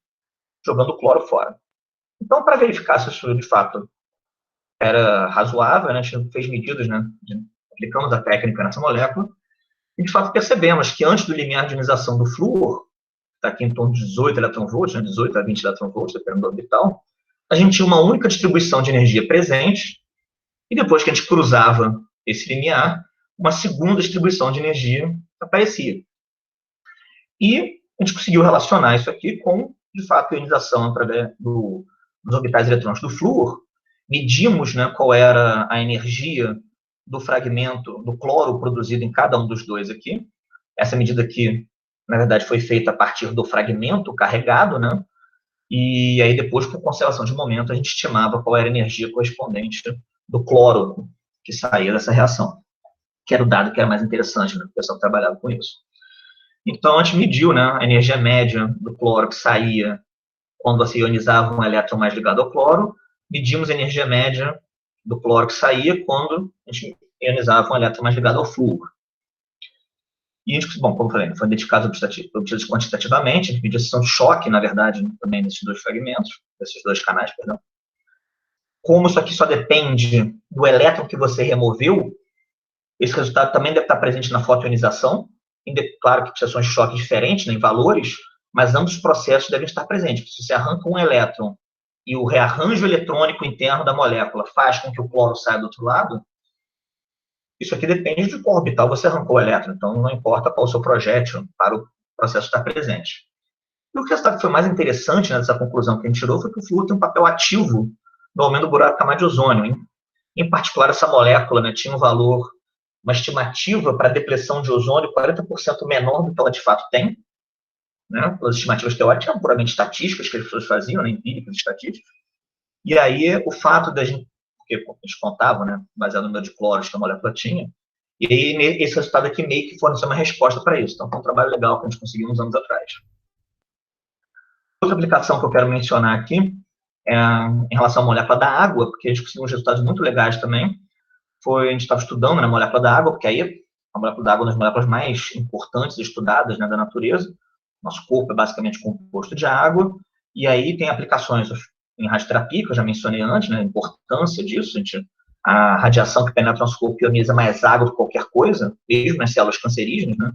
jogando o cloro fora. Então, para verificar se isso, de fato, era razoável, né, a gente fez medidas, né, aplicamos a técnica nessa molécula, e, de fato, percebemos que antes do limiar de ionização do flúor, está aqui em torno de 18 eletronvolts, né, 18 a 20 eletronvolts, dependendo do orbital, a gente tinha uma única distribuição de energia presente, e depois que a gente cruzava esse limiar, uma segunda distribuição de energia aparecia. E a gente conseguiu relacionar isso aqui com, de fato, a ionização através dos orbitais eletrônicos do flúor. Medimos, né, qual era a energia do fragmento do cloro produzido em cada um dos dois aqui. Essa medida aqui, na verdade, foi feita a partir do fragmento carregado, né? E aí depois, por conservação de momento, a gente estimava qual era a energia correspondente do cloro que saía dessa reação, que era o dado que era mais interessante, né? O pessoal que trabalhava com isso. Então, a gente mediu, né, a energia média do cloro que saía quando você ionizava um elétron mais ligado ao cloro, medimos a energia média do cloro que saía quando a gente ionizava um elétron mais ligado ao flúor. E a gente, bom, como eu falei, foi identificado obtidos quantitativamente, a gente mediu a ação de choque, na verdade, também nesses dois fragmentos, desses dois canais, perdão. Como isso aqui só depende do elétron que você removeu, esse resultado também deve estar presente na fotoionização. Claro que são choques diferentes, né, em valores, mas ambos os processos devem estar presentes. Se você arranca um elétron e o rearranjo eletrônico interno da molécula faz com que o cloro saia do outro lado, isso aqui depende de qual orbital você arrancou o elétron. Então, não importa qual o seu projétil para o processo estar presente. E o resultado que foi mais interessante, né, dessa conclusão que a gente tirou foi que o flúor tem um papel ativo no aumento do buraco da camada de ozônio. Hein? Em particular, essa molécula, né, tinha um valor, uma estimativa para a depressão de ozônio 40% menor do que ela de fato tem. Né? As estimativas teóricas eram puramente estatísticas que as pessoas faziam, né, empíricas estatísticas. E aí, o fato da gente, porque eles contavam, né, baseado no número de cloros que a molécula tinha, e aí esse resultado aqui meio que forneceu uma resposta para isso. Então, foi um trabalho legal que a gente conseguiu uns anos atrás. Outra aplicação que eu quero mencionar aqui é em relação à molécula da água, porque a gente conseguiu uns resultados muito legais também. A gente estava estudando, né, a molécula da água, porque aí a molécula da água é uma das moléculas mais importantes estudadas, né, da natureza. Nosso corpo é basicamente composto de água, e aí tem aplicações em radioterapia, que eu já mencionei antes, né, a importância disso. A radiação que penetra no nosso corpo ioniza mais água do que qualquer coisa, mesmo nas células cancerígenas, né?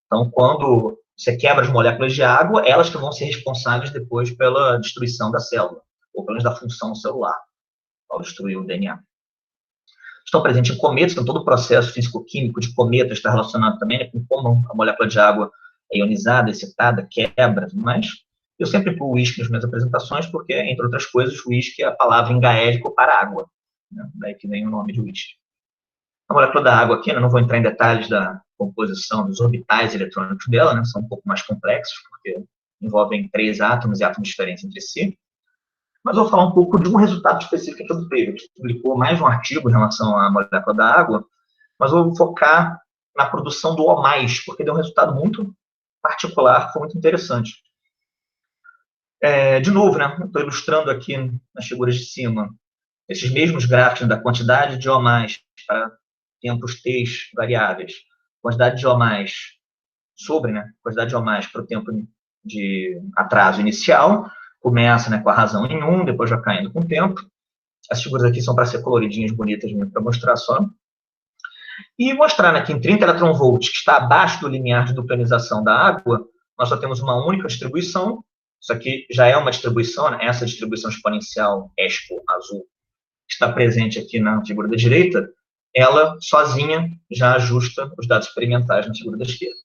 Então, quando você quebra as moléculas de água, elas que vão ser responsáveis depois pela destruição da célula, ou pelo menos da função celular, ao destruir o DNA. Estão presentes em cometas, então todo o processo físico-químico de cometas está relacionado também, né, com como a molécula de água é ionizada, excitada, quebra, tudo mais. Eu sempre incluo uísque nas minhas apresentações, porque, entre outras coisas, uísque é a palavra em gaélico para água, né? Daí que vem o nome de uísque. A molécula da água aqui, né, não vou entrar em detalhes da composição dos orbitais eletrônicos dela, né, são um pouco mais complexos, porque envolvem 3 átomos e átomos diferentes entre si. Mas eu vou falar um pouco de um resultado específico que eu obtive. A gente publicou mais um artigo em relação à molécula da água, mas eu vou focar na produção do O+, porque deu um resultado muito particular, foi muito interessante. De novo, né, estou ilustrando aqui nas figuras de cima esses mesmos gráficos da quantidade de O+, para tempos t variáveis, quantidade de O+, sobre, né, quantidade de O+, para o tempo de atraso inicial, começa, né, com a razão em 1, depois vai caindo com o tempo. As figuras aqui são para ser coloridinhas, bonitas, para mostrar só. E mostrar, né, que em 30 eletronvolts, que está abaixo do limiar de dupla ionização da água, nós só temos uma única distribuição, Isso aqui já é uma distribuição, né? Essa distribuição exponencial EXPO azul, que está presente aqui na figura da direita, ela sozinha já ajusta os dados experimentais na figura da esquerda.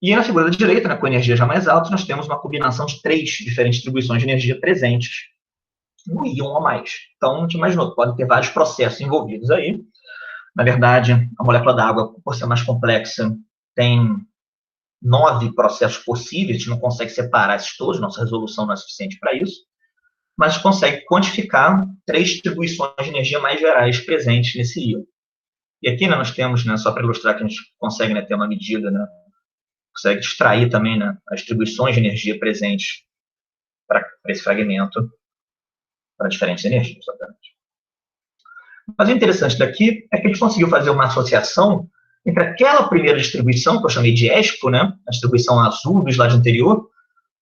E na figura da direita, né, com energia já mais alta, nós temos uma combinação de 3 diferentes distribuições de energia presentes no íon A+. Então, a gente imaginou que pode ter vários processos envolvidos aí. Na verdade, a molécula da água, por ser mais complexa, tem 9 processos possíveis, a gente não consegue separar esses todos, nossa resolução não é suficiente para isso, mas consegue quantificar 3 distribuições de energia mais gerais presentes nesse íon. E aqui, né, nós temos, né, só para ilustrar que a gente consegue, né, ter uma medida, né, consegue extrair também, né, as distribuições de energia presentes para esse fragmento, para diferentes energias, obviamente. Mas o interessante daqui é que a gente conseguiu fazer uma associação entre aquela primeira distribuição, que eu chamei de EXPO, né, a distribuição azul do slide anterior,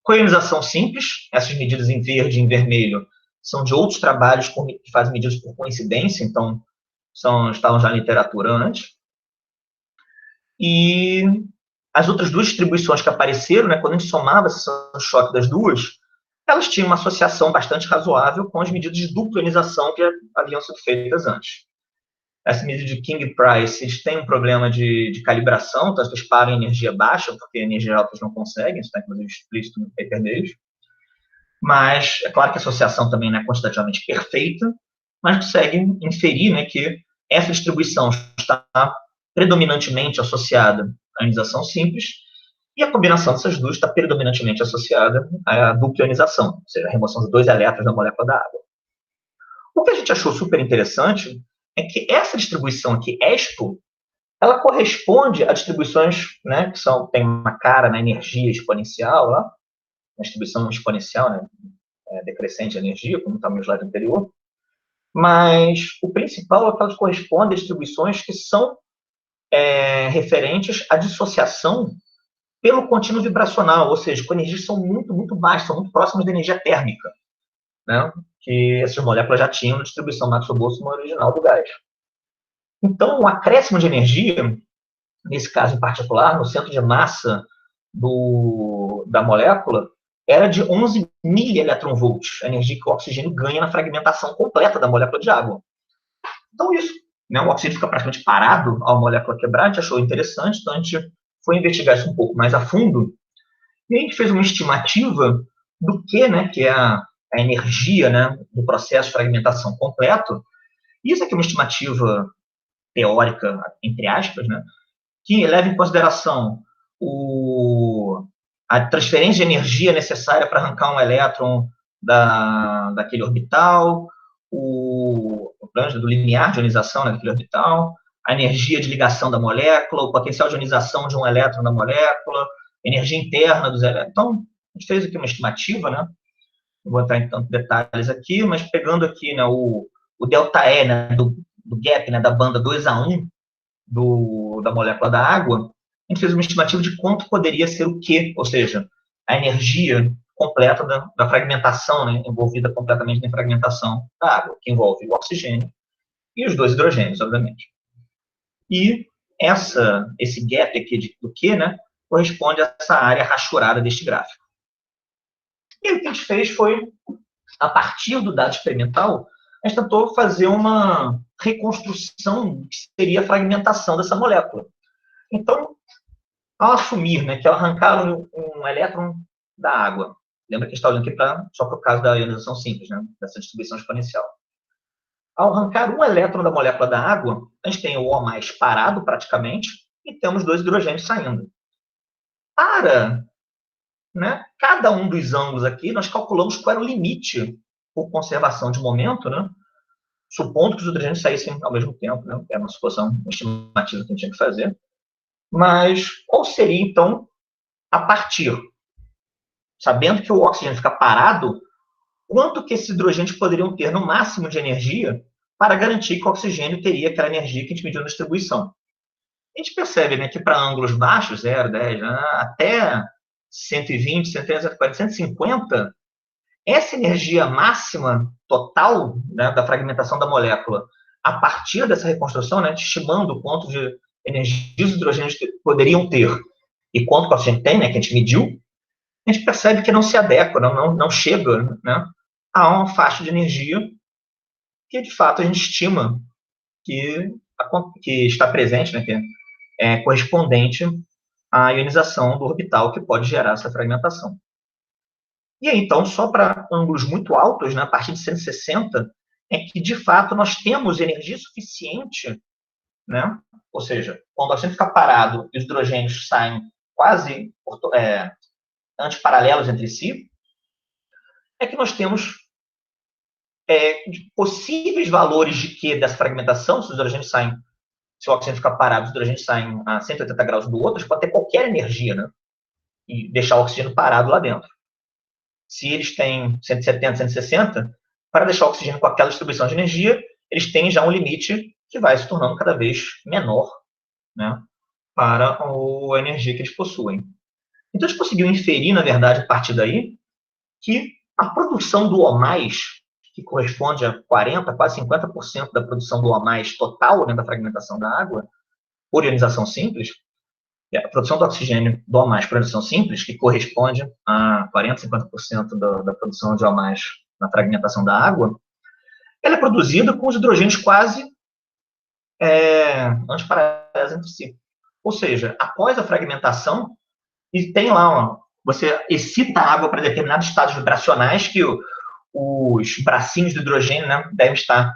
com a ionização simples, essas medidas em verde e em vermelho são de outros trabalhos que fazem medidas por coincidência, então estavam já na literatura antes. E as outras 2 distribuições que apareceram, né, quando a gente somava o choque das duas, elas tinham uma associação bastante razoável com as medidas de dupla ionização que haviam sido feitas antes. Essa medida de King-Price, eles têm um problema de calibração, então eles param em energia baixa, porque energia alta eles não conseguem, isso está inclusive explícito no paper deles. Mas é claro que a associação também não é quantitativamente perfeita, mas consegue inferir, né, que essa distribuição está predominantemente associada à ionização simples, e a combinação dessas duas está predominantemente associada à dupla ionização, ou seja, a remoção de 2 elétrons da molécula da água. O que a gente achou super interessante é que essa distribuição aqui, EXPO, ela corresponde a distribuições, né, que tem uma cara na energia exponencial, lá, na distribuição exponencial, né, decrescente de energia, como está no slide anterior, mas o principal é que elas correspondem a distribuições que são referentes à dissociação pelo contínuo vibracional, ou seja, com energias que são muito, muito baixas, são muito próximas da energia térmica, né, que essas moléculas já tinham na distribuição Maxwell-Boltzmann original do gás. Então, o acréscimo de energia, nesse caso em particular, no centro de massa da molécula, era de 11 milieletronvolts, a energia que o oxigênio ganha na fragmentação completa da molécula de água. Então, isso, né, o oxigênio fica praticamente parado ao molécula quebrar, a gente achou interessante, então a gente foi investigar isso um pouco mais a fundo, e a gente fez uma estimativa do que, né, que é a energia, né, do processo de fragmentação completo. Isso aqui é uma estimativa teórica, entre aspas, né, que leva em consideração a transferência de energia necessária para arrancar um elétron daquele orbital, o plano do limiar de ionização daquele orbital, a energia de ligação da molécula, o potencial de ionização de um elétron da molécula, energia interna dos elétrons. Então, a gente fez aqui uma estimativa, né? Não vou entrar em tantos detalhes aqui, mas pegando aqui, né, o ΔE, né, do gap, né, da banda 2A1 da molécula da água, a gente fez uma estimativa de quanto poderia ser o Q, ou seja, a energia completa da fragmentação, né, envolvida completamente na fragmentação da água, que envolve o oxigênio e os 2 hidrogênios, obviamente. E esse gap aqui do Q, né, corresponde a essa área rachurada deste gráfico. E o que a gente fez foi, a partir do dado experimental, a gente tentou fazer uma reconstrução do que seria a fragmentação dessa molécula. Então, ao assumir, né, que ao arrancar um elétron da água, lembra que a gente está olhando aqui só para o caso da ionização simples, né, dessa distribuição exponencial. Ao arrancar um elétron da molécula da água, a gente tem o O+ parado praticamente e temos 2 hidrogênios saindo. Para, né, cada um dos ângulos aqui, nós calculamos qual era o limite por conservação de momento, né, supondo que os hidrogênios saíssem ao mesmo tempo, né, que era uma suposição, uma estimativa que a gente tinha que fazer. Mas qual seria, então, a partir, sabendo que o oxigênio fica parado, quanto que esses hidrogênios poderiam ter no máximo de energia para garantir que o oxigênio teria aquela energia que a gente mediu na distribuição? A gente percebe, né, que para ângulos baixos, 0, 10, até 120, 130, 140, 150, essa energia máxima total, né, da fragmentação da molécula, a partir dessa reconstrução, né, estimando quanto de energia os hidrogênios poderiam ter e quanto o oxigênio tem, né, que a gente mediu, a gente percebe que não se adequa, não chega, né, a uma faixa de energia que, de fato, a gente estima que está presente, né, que é correspondente à ionização do orbital que pode gerar essa fragmentação. E aí, então, só para ângulos muito altos, né, a partir de 160, é que, de fato, nós temos energia suficiente, né? Ou seja, quando o oxigênio fica parado e os hidrogênios saem quase antiparalelos entre si, é que nós temos possíveis valores de Q dessa fragmentação, se os hidrogênios saem, se o oxigênio ficar parado, os hidrogênios saem a 180 graus do outro, pode ter qualquer energia, né? E deixar o oxigênio parado lá dentro. Se eles têm 170, 160, para deixar o oxigênio com aquela distribuição de energia, eles têm já um limite que vai se tornando cada vez menor, né, para a energia que eles possuem. Então, a gente conseguiu inferir, na verdade, a partir daí, que a produção do O+, que corresponde a 40%, quase 50% da produção do O+, total, né, da fragmentação da água, por ionização simples, a produção do oxigênio do O+, por ionização simples, que corresponde a 40%, 50% da produção de O+, na fragmentação da água, ela é produzida com os hidrogênios quase antiparalelos entre si. Ou seja, após a fragmentação, e tem lá, você excita a água para determinados estados vibracionais que os bracinhos do hidrogênio, né, devem estar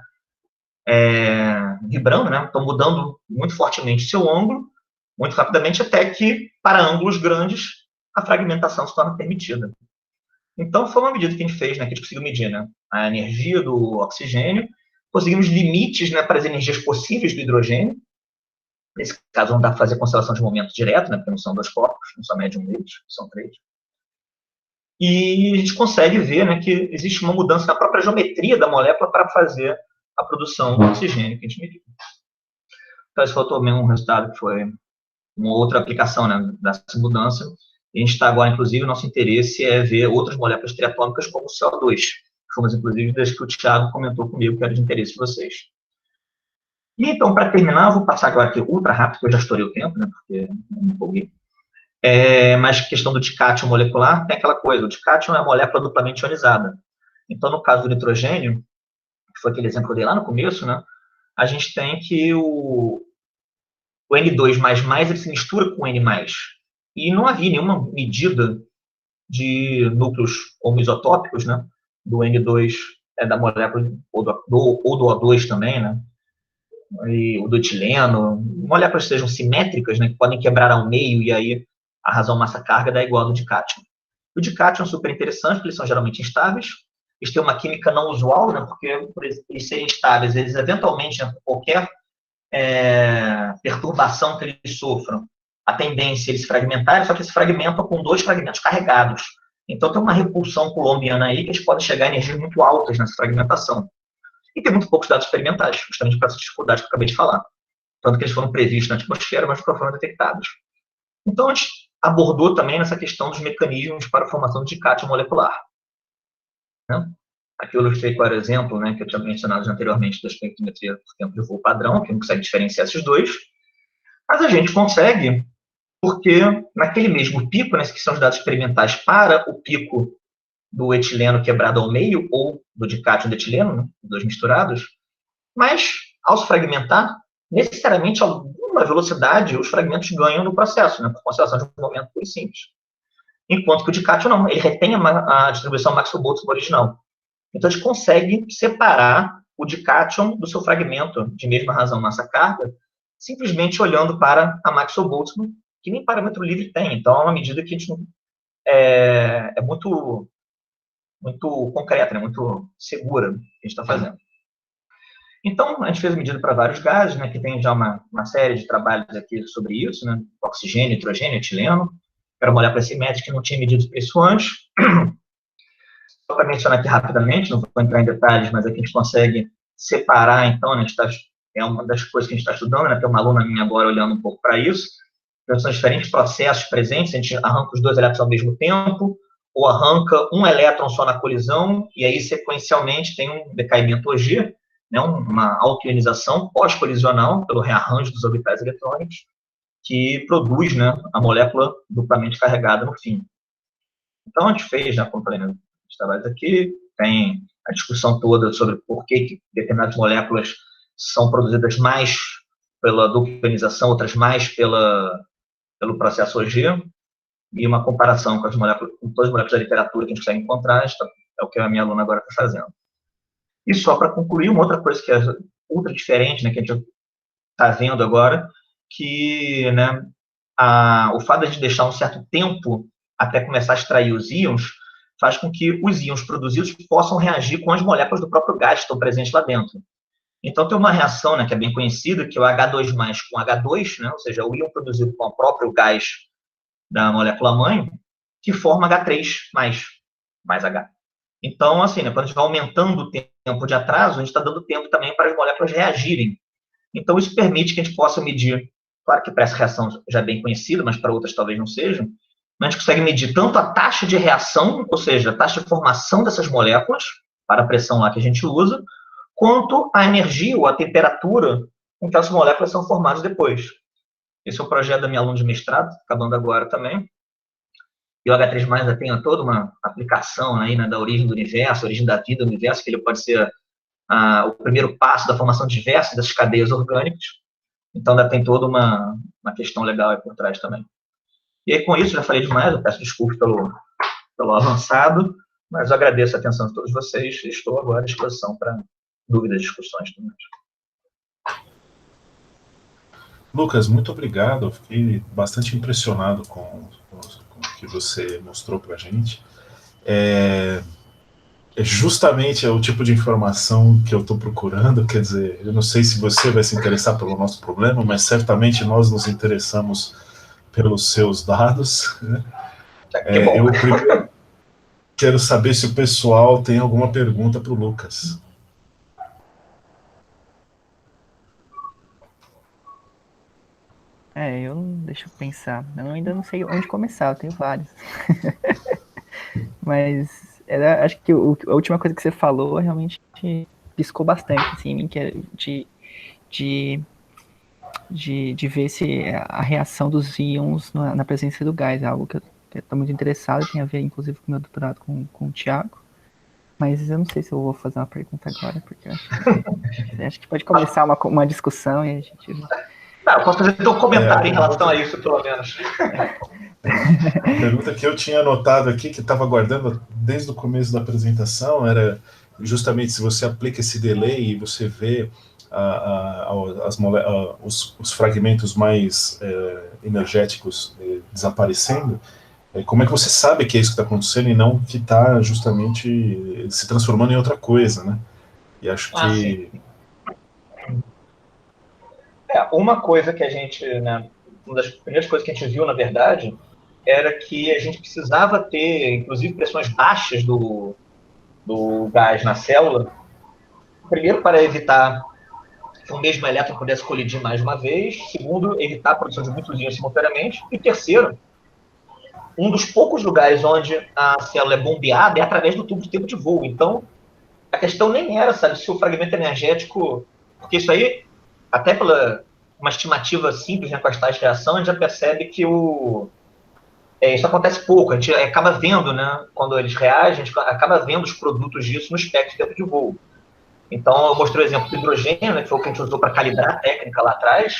vibrando, né, estão mudando muito fortemente seu ângulo, muito rapidamente, até que, para ângulos grandes, a fragmentação se torna permitida. Então, foi uma medida que a gente fez, né, que a gente conseguiu medir, né, a energia do oxigênio, conseguimos limites, né, para as energias possíveis do hidrogênio. Nesse caso, não dá para fazer constelação de momento direto, né, porque não são dois corpos, não são médium neutros, são três. E a gente consegue ver, né, que existe uma mudança na própria geometria da molécula para fazer a produção do oxigênio que a gente mediu. Então, esse foi também um resultado que foi uma outra aplicação, né, dessa mudança. E a gente está agora, inclusive, o nosso interesse é ver outras moléculas triatômicas como o CO2, que fomos, inclusive, das que o Thiago comentou comigo que era de interesse de vocês. E, então, para terminar, eu vou passar agora aqui ultra rápido, porque eu já estourei o tempo, né, porque não me empolguei. Mas questão do dicátio molecular, tem aquela coisa, o dicátio é uma molécula duplamente ionizada. Então, no caso do nitrogênio, que foi aquele exemplo que eu dei lá no começo, né, a gente tem que o N2++, ele se mistura com o N+. E não havia nenhuma medida de núcleos homoisotópicos, né, do N2, da molécula, ou do O2 também, né, e o do etileno, moléculas que sejam simétricas, né, que podem quebrar ao meio, e aí a razão massa-carga dá igual ao do dicátio. O dicátio é super interessante, porque eles são geralmente instáveis, eles têm uma química não usual, né, porque por eles serem instáveis, eles eventualmente, qualquer perturbação que eles sofram, a tendência é eles se fragmentarem, só que eles se fragmentam com dois fragmentos carregados. Então tem uma repulsão coulombiana aí que eles podem chegar a energias muito altas nessa fragmentação. E tem muito poucos dados experimentais, justamente por essa dificuldade que eu acabei de falar. Tanto que eles foram previstos na atmosfera, mas nunca foram detectados. Então, a gente abordou também nessa questão dos mecanismos para a formação de dicátio molecular. Né? Aqui eu ilustrei qual era o exemplo, né, que eu tinha mencionado anteriormente da espectrometria por tempo de voo padrão, que não consegue diferenciar esses dois. Mas a gente consegue, porque naquele mesmo pico, né, que são os dados experimentais para o pico do etileno quebrado ao meio, ou do dicátio do etileno, né, dois misturados, mas, ao se fragmentar, necessariamente, a alguma velocidade, os fragmentos ganham no processo, né, por constelação de um momento puro e simples. Enquanto que o dicátio não, ele retém a distribuição Maxwell-Boltzmann original. Então, a gente consegue separar o dicátion do seu fragmento de mesma razão massa-carga, simplesmente olhando para a Maxwell-Boltzmann, que nem parâmetro livre tem. Então, é uma medida que a gente é muito concreta, né? Muito segura que a gente está fazendo. Então, a gente fez medida para vários gases, né, que tem já uma série de trabalhos aqui sobre isso, né, oxigênio, nitrogênio, etileno, era uma molécula simétrica que não tinha medido por isso antes. Só para mencionar aqui rapidamente, não vou entrar em detalhes, mas aqui a gente consegue separar, então, né, é uma das coisas que a gente está estudando, né, tem uma aluna minha agora olhando um pouco para isso, são diferentes processos presentes, a gente arranca os dois elétrons ao mesmo tempo, ou arranca um elétron só na colisão, e aí, sequencialmente, tem um decaimento OG, né, uma autoionização pós-colisional, pelo rearranjo dos orbitais eletrônicos, que produz, né, a molécula duplamente carregada no fim. Então, a gente fez, né, como falei, né, os trabalhos aqui, tem a discussão toda sobre por que determinadas moléculas são produzidas mais pela duplicanização, outras mais pelo processo OG, e uma comparação com com todas as moléculas da literatura que a gente consegue encontrar, é o que a minha aluna agora está fazendo. E só para concluir, uma outra coisa que é ultra diferente, né, que a gente está vendo agora, que, né, o fato de a gente deixar um certo tempo até começar a extrair os íons faz com que os íons produzidos possam reagir com as moléculas do próprio gás que estão presentes lá dentro. Então, tem uma reação, né, que é bem conhecida, que é o H2+ com H2, né, ou seja, o íon produzido com o próprio gás da molécula-mãe, que forma H3+, mais H. Então, assim, né, quando a gente vai aumentando o tempo de atraso, a gente está dando tempo também para as moléculas reagirem. Então, isso permite que a gente possa medir, claro que para essa reação já é bem conhecida, mas para outras talvez não sejam, a gente consegue medir tanto a taxa de reação, ou seja, a taxa de formação dessas moléculas, para a pressão lá que a gente usa, quanto a energia ou a temperatura com que essas moléculas são formadas depois. Esse é o projeto da minha aluna de mestrado, acabando agora também. E o H3+ tem toda uma aplicação aí, né, da origem do universo, a origem da vida do universo, que ele pode ser o primeiro passo da formação de diversas dessas cadeias orgânicas. Então, ainda tem toda uma questão legal aí por trás também. E aí, com isso, já falei demais, eu peço desculpas pelo avançado, mas eu agradeço a atenção de todos vocês e estou agora à disposição para dúvidas e discussões também. Lucas, muito obrigado. Eu fiquei bastante impressionado com o que você mostrou para a gente. Justamente o tipo de informação que eu estou procurando. Quer dizer, eu não sei se você vai se interessar pelo nosso problema, mas certamente nós nos interessamos pelos seus dados. Né? Eu primeiro quero saber se o pessoal tem alguma pergunta para o Lucas. Deixa eu pensar. Eu ainda não sei onde começar, eu tenho vários. Mas acho que a última coisa que você falou realmente piscou bastante assim, em mim, que é de ver se a reação dos íons na presença do gás é algo que eu estou muito interessado, tem a ver inclusive com o meu doutorado com o Thiago. Mas eu não sei se eu vou fazer uma pergunta agora, porque eu acho que pode começar uma discussão e a gente... Eu posso fazer um comentário em relação a isso, pelo menos. A pergunta que eu tinha anotado aqui, que estava guardando desde o começo da apresentação, era justamente se você aplica esse delay e você vê os fragmentos mais energéticos desaparecendo, como é que você sabe que é isso que está acontecendo e não que está justamente se transformando em outra coisa, né? E acho que... Uma coisa que a gente, né, uma das primeiras coisas que a gente viu, na verdade, era que a gente precisava ter, inclusive, pressões baixas do gás na célula, primeiro para evitar que o mesmo elétron pudesse colidir mais uma vez, segundo, evitar a produção de muitos íons simultaneamente, e terceiro, um dos poucos lugares onde a célula é bombeada é através do tubo de tempo de voo. Então, a questão nem era, sabe, se o fragmento energético... Porque isso aí, até pela uma estimativa simples, né, com as tais de reação, a gente já percebe que isso acontece pouco. A gente acaba vendo, né, quando eles reagem, a gente acaba vendo os produtos disso no espectro de tempo de voo. Então, eu mostrei o exemplo do hidrogênio, né, que foi o que a gente usou para calibrar a técnica lá atrás,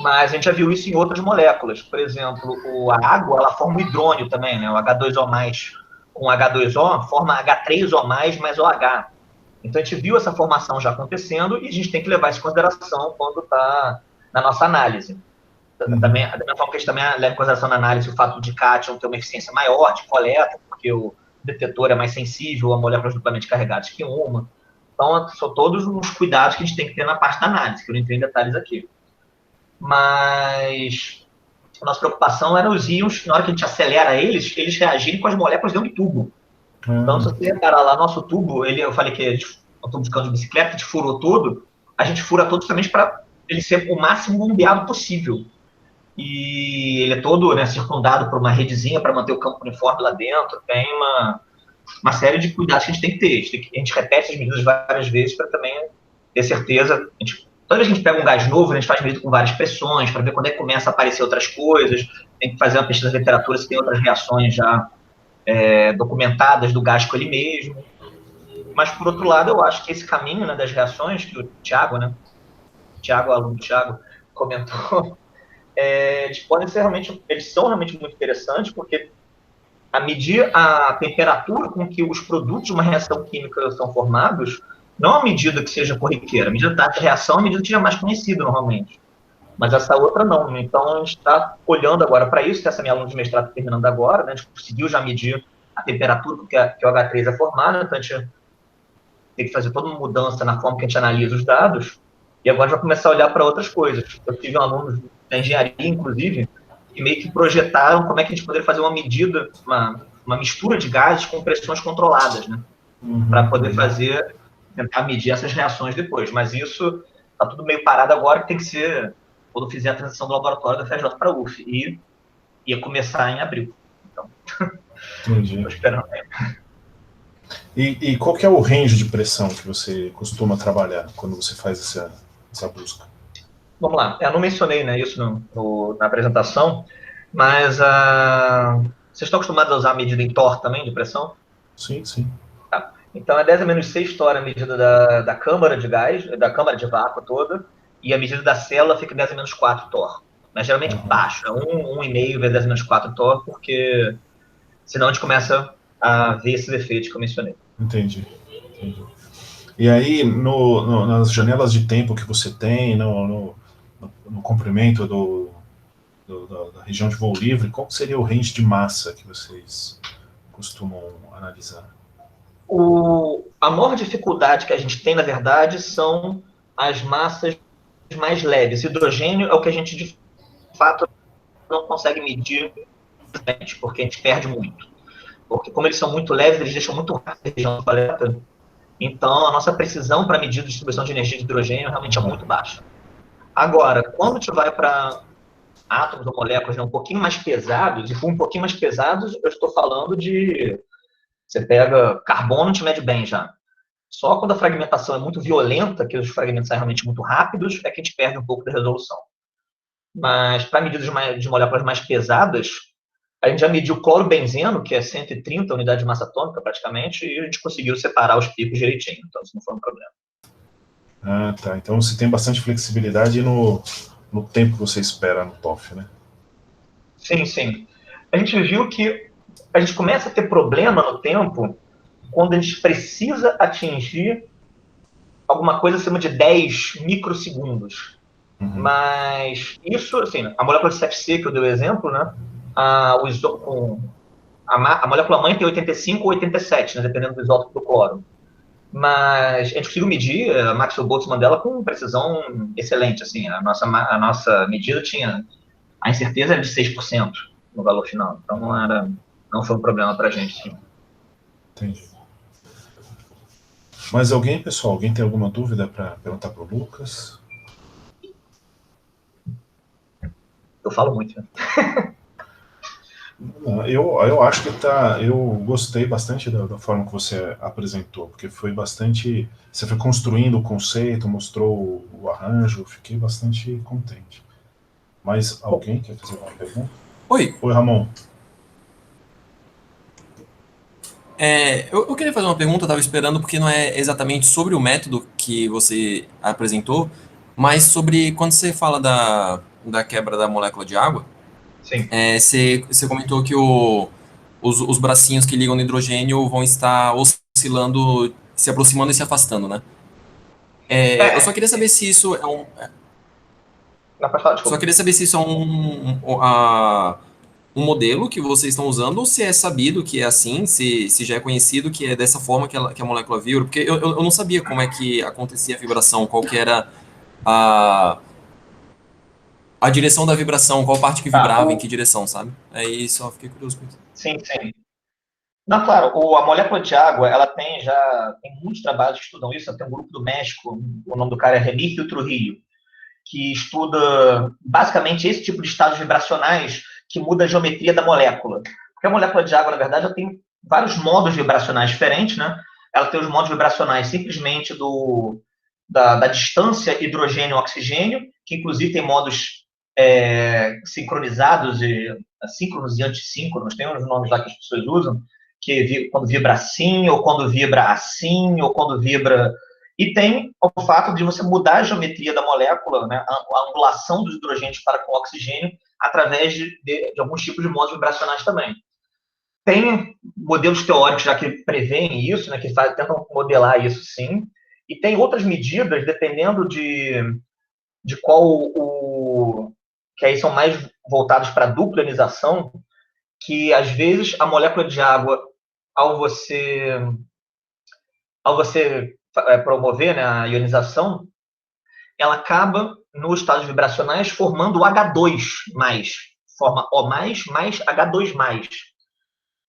mas a gente já viu isso em outras moléculas. Por exemplo, a água, ela forma o hidrônio também, né, o H2O+, com H2O, forma H3O+, mais OH. Então, a gente viu essa formação já acontecendo e a gente tem que levar isso em consideração quando está na nossa análise. Também, da mesma forma que a gente também leva em consideração na análise o fato de cátion ter uma eficiência maior de coleta, porque o detetor é mais sensível a moléculas duplamente carregadas que uma. Então, são todos os cuidados que a gente tem que ter na parte da análise, que eu não entrei em detalhes aqui. Mas a nossa preocupação era os íons, na hora que a gente acelera eles reagirem com as moléculas dentro do tubo. Então, se você reparar lá, nosso tubo, eu falei que é um tubo de cano de bicicleta, que a gente furou todo, a gente fura todo justamente para ele ser o máximo bombeado possível. E ele é todo, né, circundado por uma redezinha para manter o campo uniforme lá dentro. Tem uma série de cuidados que a gente tem que ter. A gente repete as medidas várias vezes para também ter certeza. Toda vez que a gente pega um gás novo, a gente faz medida com várias pressões para ver quando é que começa a aparecer outras coisas. Tem que fazer uma pesquisa na literatura se tem outras reações já documentadas do gás com ele mesmo. Mas, por outro lado, eu acho que esse caminho, né, das reações que o Thiago, né, o aluno Thiago, comentou, eles são realmente muito interessantes, porque a medir a temperatura com que os produtos de uma reação química são formados, não é uma medida que seja corriqueira. A medida da reação é uma medida que já é mais conhecida normalmente. Mas essa outra não. Então, a gente está olhando agora para isso, que essa minha aluna de mestrado está terminando agora, né? A gente conseguiu já medir a temperatura que o H3 é formado, então a gente tem que fazer toda uma mudança na forma que a gente analisa os dados, e agora a gente vai começar a olhar para outras coisas. Eu tive alunos da engenharia, inclusive, que meio que projetaram como é que a gente poderia fazer uma medida, uma mistura de gases com pressões controladas, né? Para poder tentar medir essas reações depois. Mas isso está tudo meio parado agora, que tem que ser quando fizer a transição do laboratório da FRJ para a UF. E ia começar em abril. Então, estou esperando. E qual que é o range de pressão que você costuma trabalhar quando você faz essa busca? Vamos lá. Eu não mencionei, né, isso na apresentação, mas vocês estão acostumados a usar a medida em torr também, de pressão? Sim, sim. Tá. Então, é 10 a menos 6 torr a medida da câmara de gás, da câmara de vácuo toda, e a medida da célula fica 10 a menos 4 torr. Mas geralmente baixo, é 1,5 vezes 10 a menos 4 torr, porque senão a gente começa a ver esses efeitos que eu mencionei. Entendi. E aí, nas janelas de tempo que você tem, no comprimento da região de voo livre, qual seria o range de massa que vocês costumam analisar? A maior dificuldade que a gente tem, na verdade, são as massas mais leves. Hidrogênio é o que a gente, de fato, não consegue medir, porque a gente perde muito. Porque, como eles são muito leves, eles deixam muito rápido a região do planeta. Então, a nossa precisão para medir a distribuição de energia de hidrogênio realmente é muito baixa. Agora, quando a gente vai para átomos ou moléculas, né, um pouquinho mais pesados, e for um pouquinho mais pesados, eu estou falando de... Você pega carbono, te mede bem já. Só quando a fragmentação é muito violenta, que os fragmentos saem realmente muito rápidos, é que a gente perde um pouco da resolução. Mas para medidas de moléculas mais pesadas, a gente já mediu clorobenzeno, que é 130 unidades de massa atômica praticamente, e a gente conseguiu separar os picos direitinho. Então, isso não foi um problema. Ah, tá. Então você tem bastante flexibilidade no tempo que você espera no TOEFL, né? Sim, sim. A gente viu que a gente começa a ter problema no tempo quando a gente precisa atingir alguma coisa acima de 10 microsegundos. Mas isso, assim, a molécula de CFC, que eu dei o exemplo, né? A molécula mãe tem 85 ou 87, né, dependendo do isótopo do cloro. Mas a gente conseguiu medir a Maxwell-Boltzmann dela com precisão excelente. Assim, a nossa medida tinha a incerteza era de 6% no valor final. Então não foi um problema para a gente. Sim. Entendi. Mas pessoal, alguém tem alguma dúvida para perguntar para o Lucas? Eu falo muito, né? Eu acho que eu gostei bastante da forma que você apresentou, porque foi bastante... Você foi construindo o conceito, mostrou o arranjo, fiquei bastante contente. Mas alguém quer fazer uma pergunta? Oi, Ramon. Eu queria fazer uma pergunta, eu estava esperando, porque não é exatamente sobre o método que você apresentou, mas sobre quando você fala da quebra da molécula de água. Sim. Você comentou que os bracinhos que ligam no hidrogênio vão estar oscilando, se aproximando e se afastando, né? Eu só queria saber se isso é um... Só queria saber se isso é um modelo que vocês estão usando, ou se é sabido que é assim, se já é conhecido que é dessa forma que a molécula vibra, porque eu não sabia como é que acontecia a vibração, qual que era a direção da vibração, qual parte que vibrava, em que direção, sabe? Aí só fiquei curioso com isso. Sim, sim. Não, claro, a molécula de água, ela tem muitos trabalhos que estudam isso, tem um grupo do México, o nome do cara é Remigio Trujillo, que estuda basicamente esse tipo de estados vibracionais que muda a geometria da molécula. Porque a molécula de água, na verdade, ela tem vários modos vibracionais diferentes, né? Ela tem os modos vibracionais simplesmente da distância hidrogênio-oxigênio, que inclusive tem modos sincronizados, assíncronos e antissíncronos, tem uns nomes lá que as pessoas usam, quando vibra assim, ou quando vibra assim, ou quando vibra... E tem o fato de você mudar a geometria da molécula, né, a angulação dos hidrogênios para com o oxigênio, através de alguns tipos de modos vibracionais também. Tem modelos teóricos já que preveem isso, né, que tentam modelar isso sim, e tem outras medidas, dependendo de qual que aí são mais voltados para a dupla ionização, que às vezes a molécula de água, ao você promover, né, a ionização, ela acaba nos estados vibracionais formando o H2+, forma O+, mais H2+,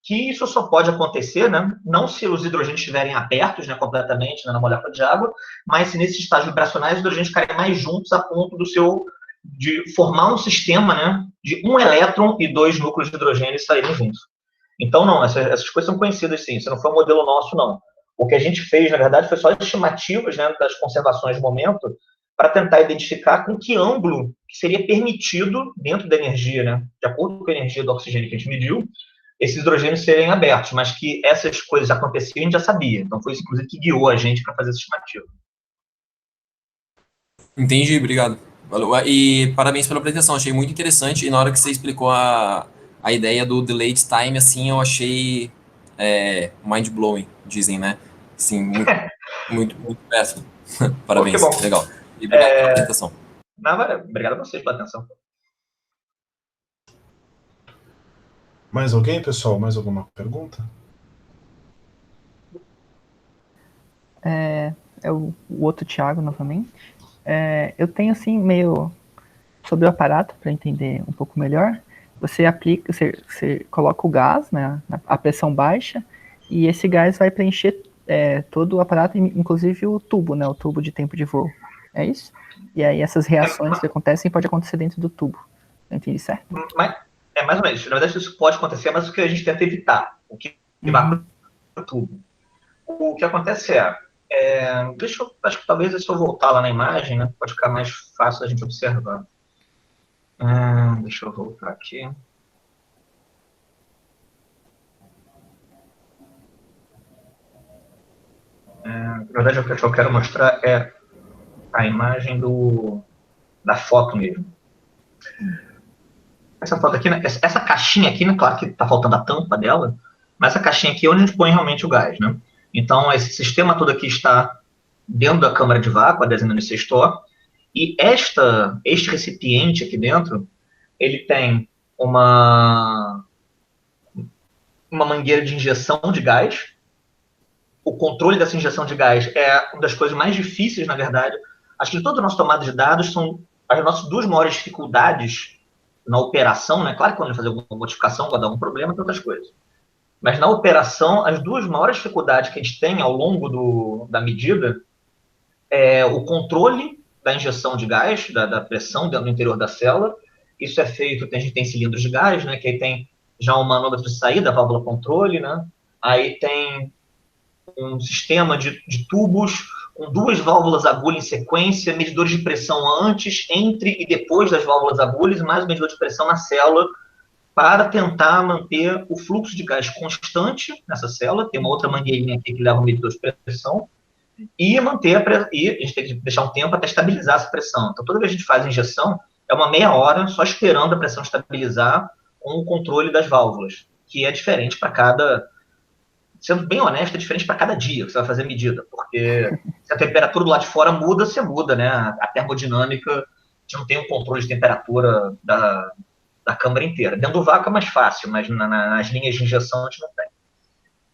que isso só pode acontecer, né, não se os hidrogênios estiverem abertos, né, completamente, né, na molécula de água, mas se nesses estágios vibracionais os hidrogênios ficarem mais juntos a ponto de formar um sistema, né, de um elétron e 2 núcleos de hidrogênio saírem juntos. Então, não, essas coisas são conhecidas, sim, isso não foi um modelo nosso, não. O que a gente fez, na verdade, foi só estimativas, né, das conservações de momento, para tentar identificar com que ângulo seria permitido, dentro da energia, né, de acordo com a energia do oxigênio que a gente mediu, esses hidrogênios serem abertos, mas que essas coisas aconteciam, a gente já sabia. Então, foi isso, inclusive, que guiou a gente para fazer essa estimativa. Entendi, obrigado. Valeu. E parabéns pela apresentação, achei muito interessante. E na hora que você explicou a ideia do delayed time, assim, eu achei mind-blowing, dizem, né? Sim, muito péssimo. Parabéns, Pô, que bom. legal. E obrigado pela apresentação. Obrigado a vocês pela atenção. Mais alguém, pessoal? Mais alguma pergunta? É o outro Thiago, novamente. Eu tenho, assim, meio sobre o aparato, para entender um pouco melhor. Você aplica, você coloca o gás, né, a pressão baixa, e esse gás vai preencher todo o aparato, inclusive o tubo, né, o tubo de tempo de voo. É isso? E aí essas reações que acontecem pode acontecer dentro do tubo. Eu entendi certo? Mais ou menos. Na verdade, isso pode acontecer, mas o que a gente tenta evitar. O que vai para o tubo. O que acontece acho que talvez se eu voltar lá na imagem, né, pode ficar mais fácil da gente observar. Deixa eu voltar aqui. Na verdade, o que eu quero mostrar é a imagem da foto mesmo. Essa foto aqui, né, essa caixinha aqui, né, claro que está faltando a tampa dela, mas essa caixinha aqui é onde a gente põe realmente o gás, né? Então, esse sistema todo aqui está dentro da câmara de vácuo, a designando Store, e este recipiente aqui dentro, ele tem uma mangueira de injeção de gás. O controle dessa injeção de gás é uma das coisas mais difíceis, na verdade. Acho que toda a nossa tomada de dados são as nossas duas maiores dificuldades na operação, né? Claro que quando a gente fazer alguma modificação vai dar um problema, tem outras coisas. Mas na operação, as duas maiores dificuldades que a gente tem ao longo da medida é o controle da injeção de gás, da pressão no interior da célula. Isso é feito, a gente tem cilindros de gás, né? Que aí tem já um manômetro de saída, válvula controle, né? Aí tem um sistema de tubos com duas válvulas agulha em sequência, medidores de pressão antes, entre e depois das válvulas agulhas, mais um medidor de pressão na célula, para tentar manter o fluxo de gás constante nessa célula. Tem uma outra mangueirinha aqui que leva um medidor de pressão, e e a gente tem que deixar um tempo até estabilizar essa pressão. Então, toda vez que a gente faz a injeção, é uma meia hora só esperando a pressão estabilizar com o controle das válvulas, que é diferente para cada... Sendo bem honesto, é diferente para cada dia que você vai fazer medida, porque se a temperatura do lado de fora muda, você muda, né? A termodinâmica, a gente não tem um controle de temperatura da câmara inteira. Dentro do vácuo é mais fácil, mas nas linhas de injeção a gente não tem.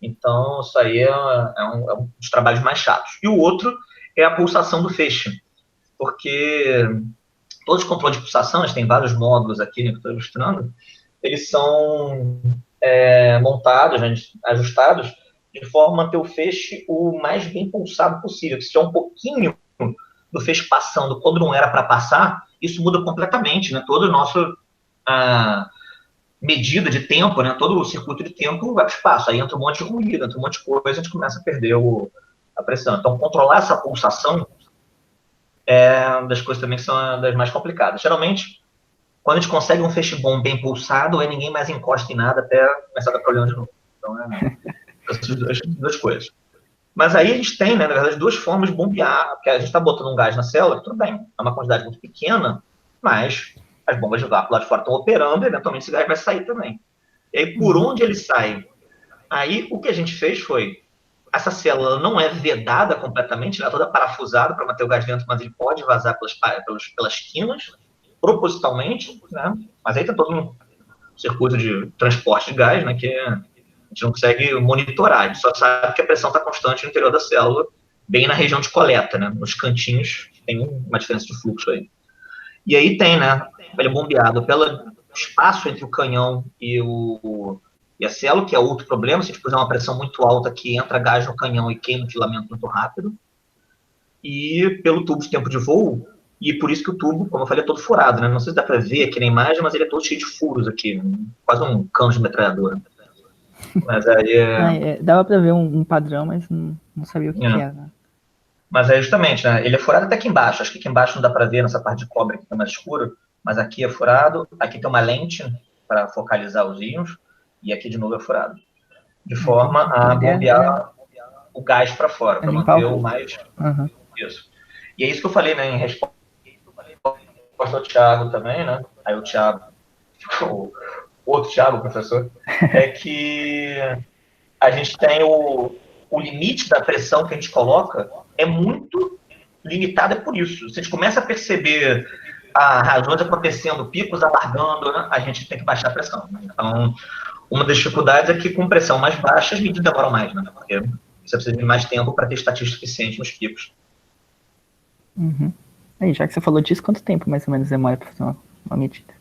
Então, isso aí é um dos trabalhos mais chatos. E o outro é a pulsação do feixe, porque todos os controles de pulsação, a gente tem vários módulos aqui, né, que eu estou ilustrando, eles são montados, né, ajustados, de forma a manter o feixe o mais bem pulsado possível. Se tiver um pouquinho do feixe passando quando não era para passar, isso muda completamente, né? Todo o nosso medida de tempo, né? Todo o circuito de tempo vai para o espaço. Aí entra um monte de ruído, entra um monte de coisa, a gente começa a perder a pressão. Então, controlar essa pulsação é uma das coisas também que são das mais complicadas. Geralmente, quando a gente consegue um feixe bom bem pulsado, aí ninguém mais encosta em nada até começar a dar problema de novo. Então, essas duas coisas. Mas aí a gente tem, né, na verdade, duas formas de bombear, porque a gente está botando um gás na célula, tudo bem, é uma quantidade muito pequena, mas as bombas de vácuo lá de fora estão operando e eventualmente esse gás vai sair também. E aí, por onde ele sai? Aí, o que a gente fez foi, essa célula não é vedada completamente, ela é toda parafusada para manter o gás dentro, mas ele pode vazar pelas quinas, propositalmente, né? Mas aí tem todo um circuito de transporte de gás, né, que a gente não consegue monitorar, a gente só sabe que a pressão está constante no interior da célula, bem na região de coleta, né? Nos cantinhos tem uma diferença de fluxo aí. E aí tem, né? Ele é bombeado pelo espaço entre o canhão e a célula, que é outro problema. Se a gente puser uma pressão muito alta aqui, entra gás no canhão e queima o filamento muito rápido. E pelo tubo de tempo de voo, e por isso que o tubo, como eu falei, é todo furado, né? Não sei se dá para ver aqui na imagem, mas ele é todo cheio de furos aqui, quase um cano de metralhadora. Mas aí dava para ver um padrão, mas não sabia o que era, né? Mas é justamente, né? Ele é furado até aqui embaixo. Acho que aqui embaixo não dá para ver nessa parte de cobre que está mais escuro, mas aqui é furado. Aqui tem uma lente para focalizar os íons e aqui de novo é furado, de forma a bombear o gás para fora, para manter o mais isso. E é isso que eu falei, né? Em resposta ao Thiago também, né? Aí o Thiago, o outro Thiago, professor, é que a gente tem o limite da pressão que a gente coloca é muito limitada por isso. Se a gente começa a perceber as razões acontecendo, picos alargando, né, a gente tem que baixar a pressão. Então, uma das dificuldades é que com pressão mais baixa, as medidas demoram mais, né? Porque você precisa de mais tempo para ter estatística suficiente nos picos. Aí, já que você falou disso, quanto tempo mais ou menos demora para fazer uma medida?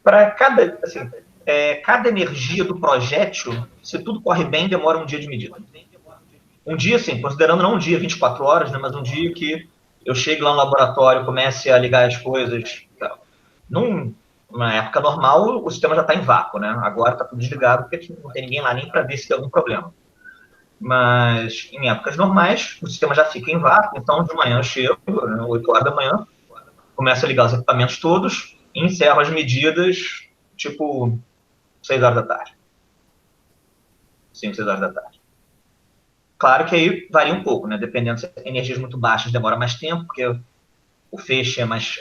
Para cada energia do projétil, se tudo corre bem, demora um dia de medida. Um dia, assim, considerando não um dia 24 horas, né, mas um dia que eu chegue lá no laboratório, comece a ligar as coisas. Numa época normal, o sistema já está em vácuo, né? Agora está tudo desligado, porque não tem ninguém lá nem para ver se tem algum problema. Mas em épocas normais, o sistema já fica em vácuo, então de manhã eu chego, 8 horas da manhã, começo a ligar os equipamentos todos, e encerro as medidas, tipo, 6 horas da tarde. 5, 6 horas da tarde. Claro que aí varia um pouco, né? Dependendo se energias muito baixas demora mais tempo, porque o feixe é mais...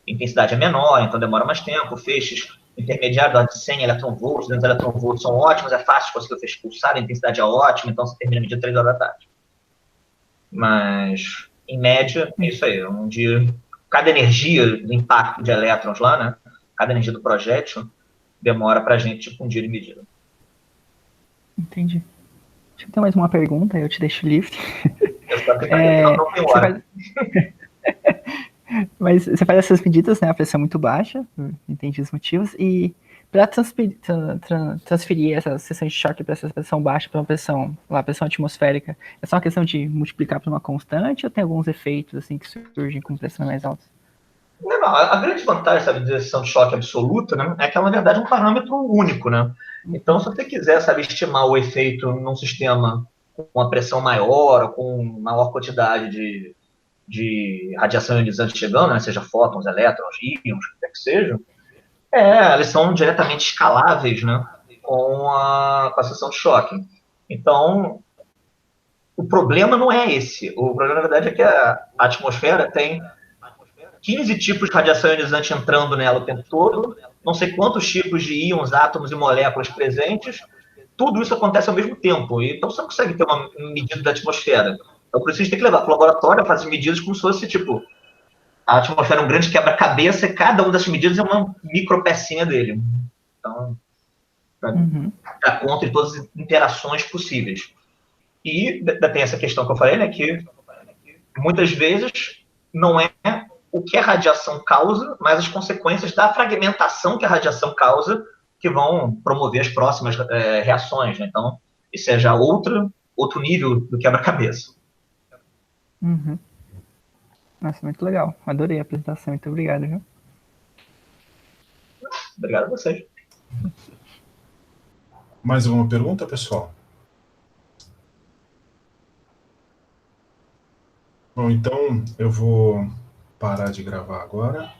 intensidade é menor, então demora mais tempo. Feixes intermediários de 100 eletronvolts, 200 eletronvolts são ótimos, é fácil de conseguir o feixe pulsar, a intensidade é ótima, então você termina a medida 3 horas da tarde. Mas, em média, é isso aí. Um dia, cada energia do impacto de elétrons lá, né? Cada energia do projétil demora pra gente tipo um dia de medida. Entendi. Deixa eu ter mais uma pergunta, eu te deixo livre. Eu só não tenho hora. Mas você faz essas medidas, né? A pressão é muito baixa, entendi os motivos, e para transferir essa seção de choque para essa pressão baixa para uma pressão atmosférica, é só uma questão de multiplicar por uma constante ou tem alguns efeitos assim que surgem com pressão mais alta? Não, a grande vantagem da seção de choque absoluta, né, é que ela, na verdade, é um parâmetro único, né? Então, se você quiser, estimar o efeito num sistema com uma pressão maior ou com maior quantidade de radiação ionizante chegando, né, seja fótons, elétrons, íons, o que quer que seja, eles são diretamente escaláveis, né, com a seção de choque. Então, o problema não é esse. O problema, na verdade, é que a atmosfera tem 15 tipos de radiação ionizante entrando nela o tempo todo, não sei quantos tipos de íons, átomos e moléculas presentes, tudo isso acontece ao mesmo tempo, então você não consegue ter uma medida da atmosfera. Então, por isso a gente tem que levar para o laboratório a fazer medidas como se fosse, tipo, a atmosfera é um grande quebra-cabeça e cada uma dessas medidas é uma micropecinha dele. Então, para conta de todas as interações possíveis. E tem essa questão que eu falei, né, que muitas vezes não é o que a radiação causa, mas as consequências da fragmentação que a radiação causa que vão promover as próximas reações, né? Então, isso é já outro nível do quebra-cabeça. Nossa, muito legal. Adorei a apresentação. Muito obrigado, viu? Obrigado a vocês. Mais alguma pergunta, pessoal? Bom, então eu vou parar de gravar agora.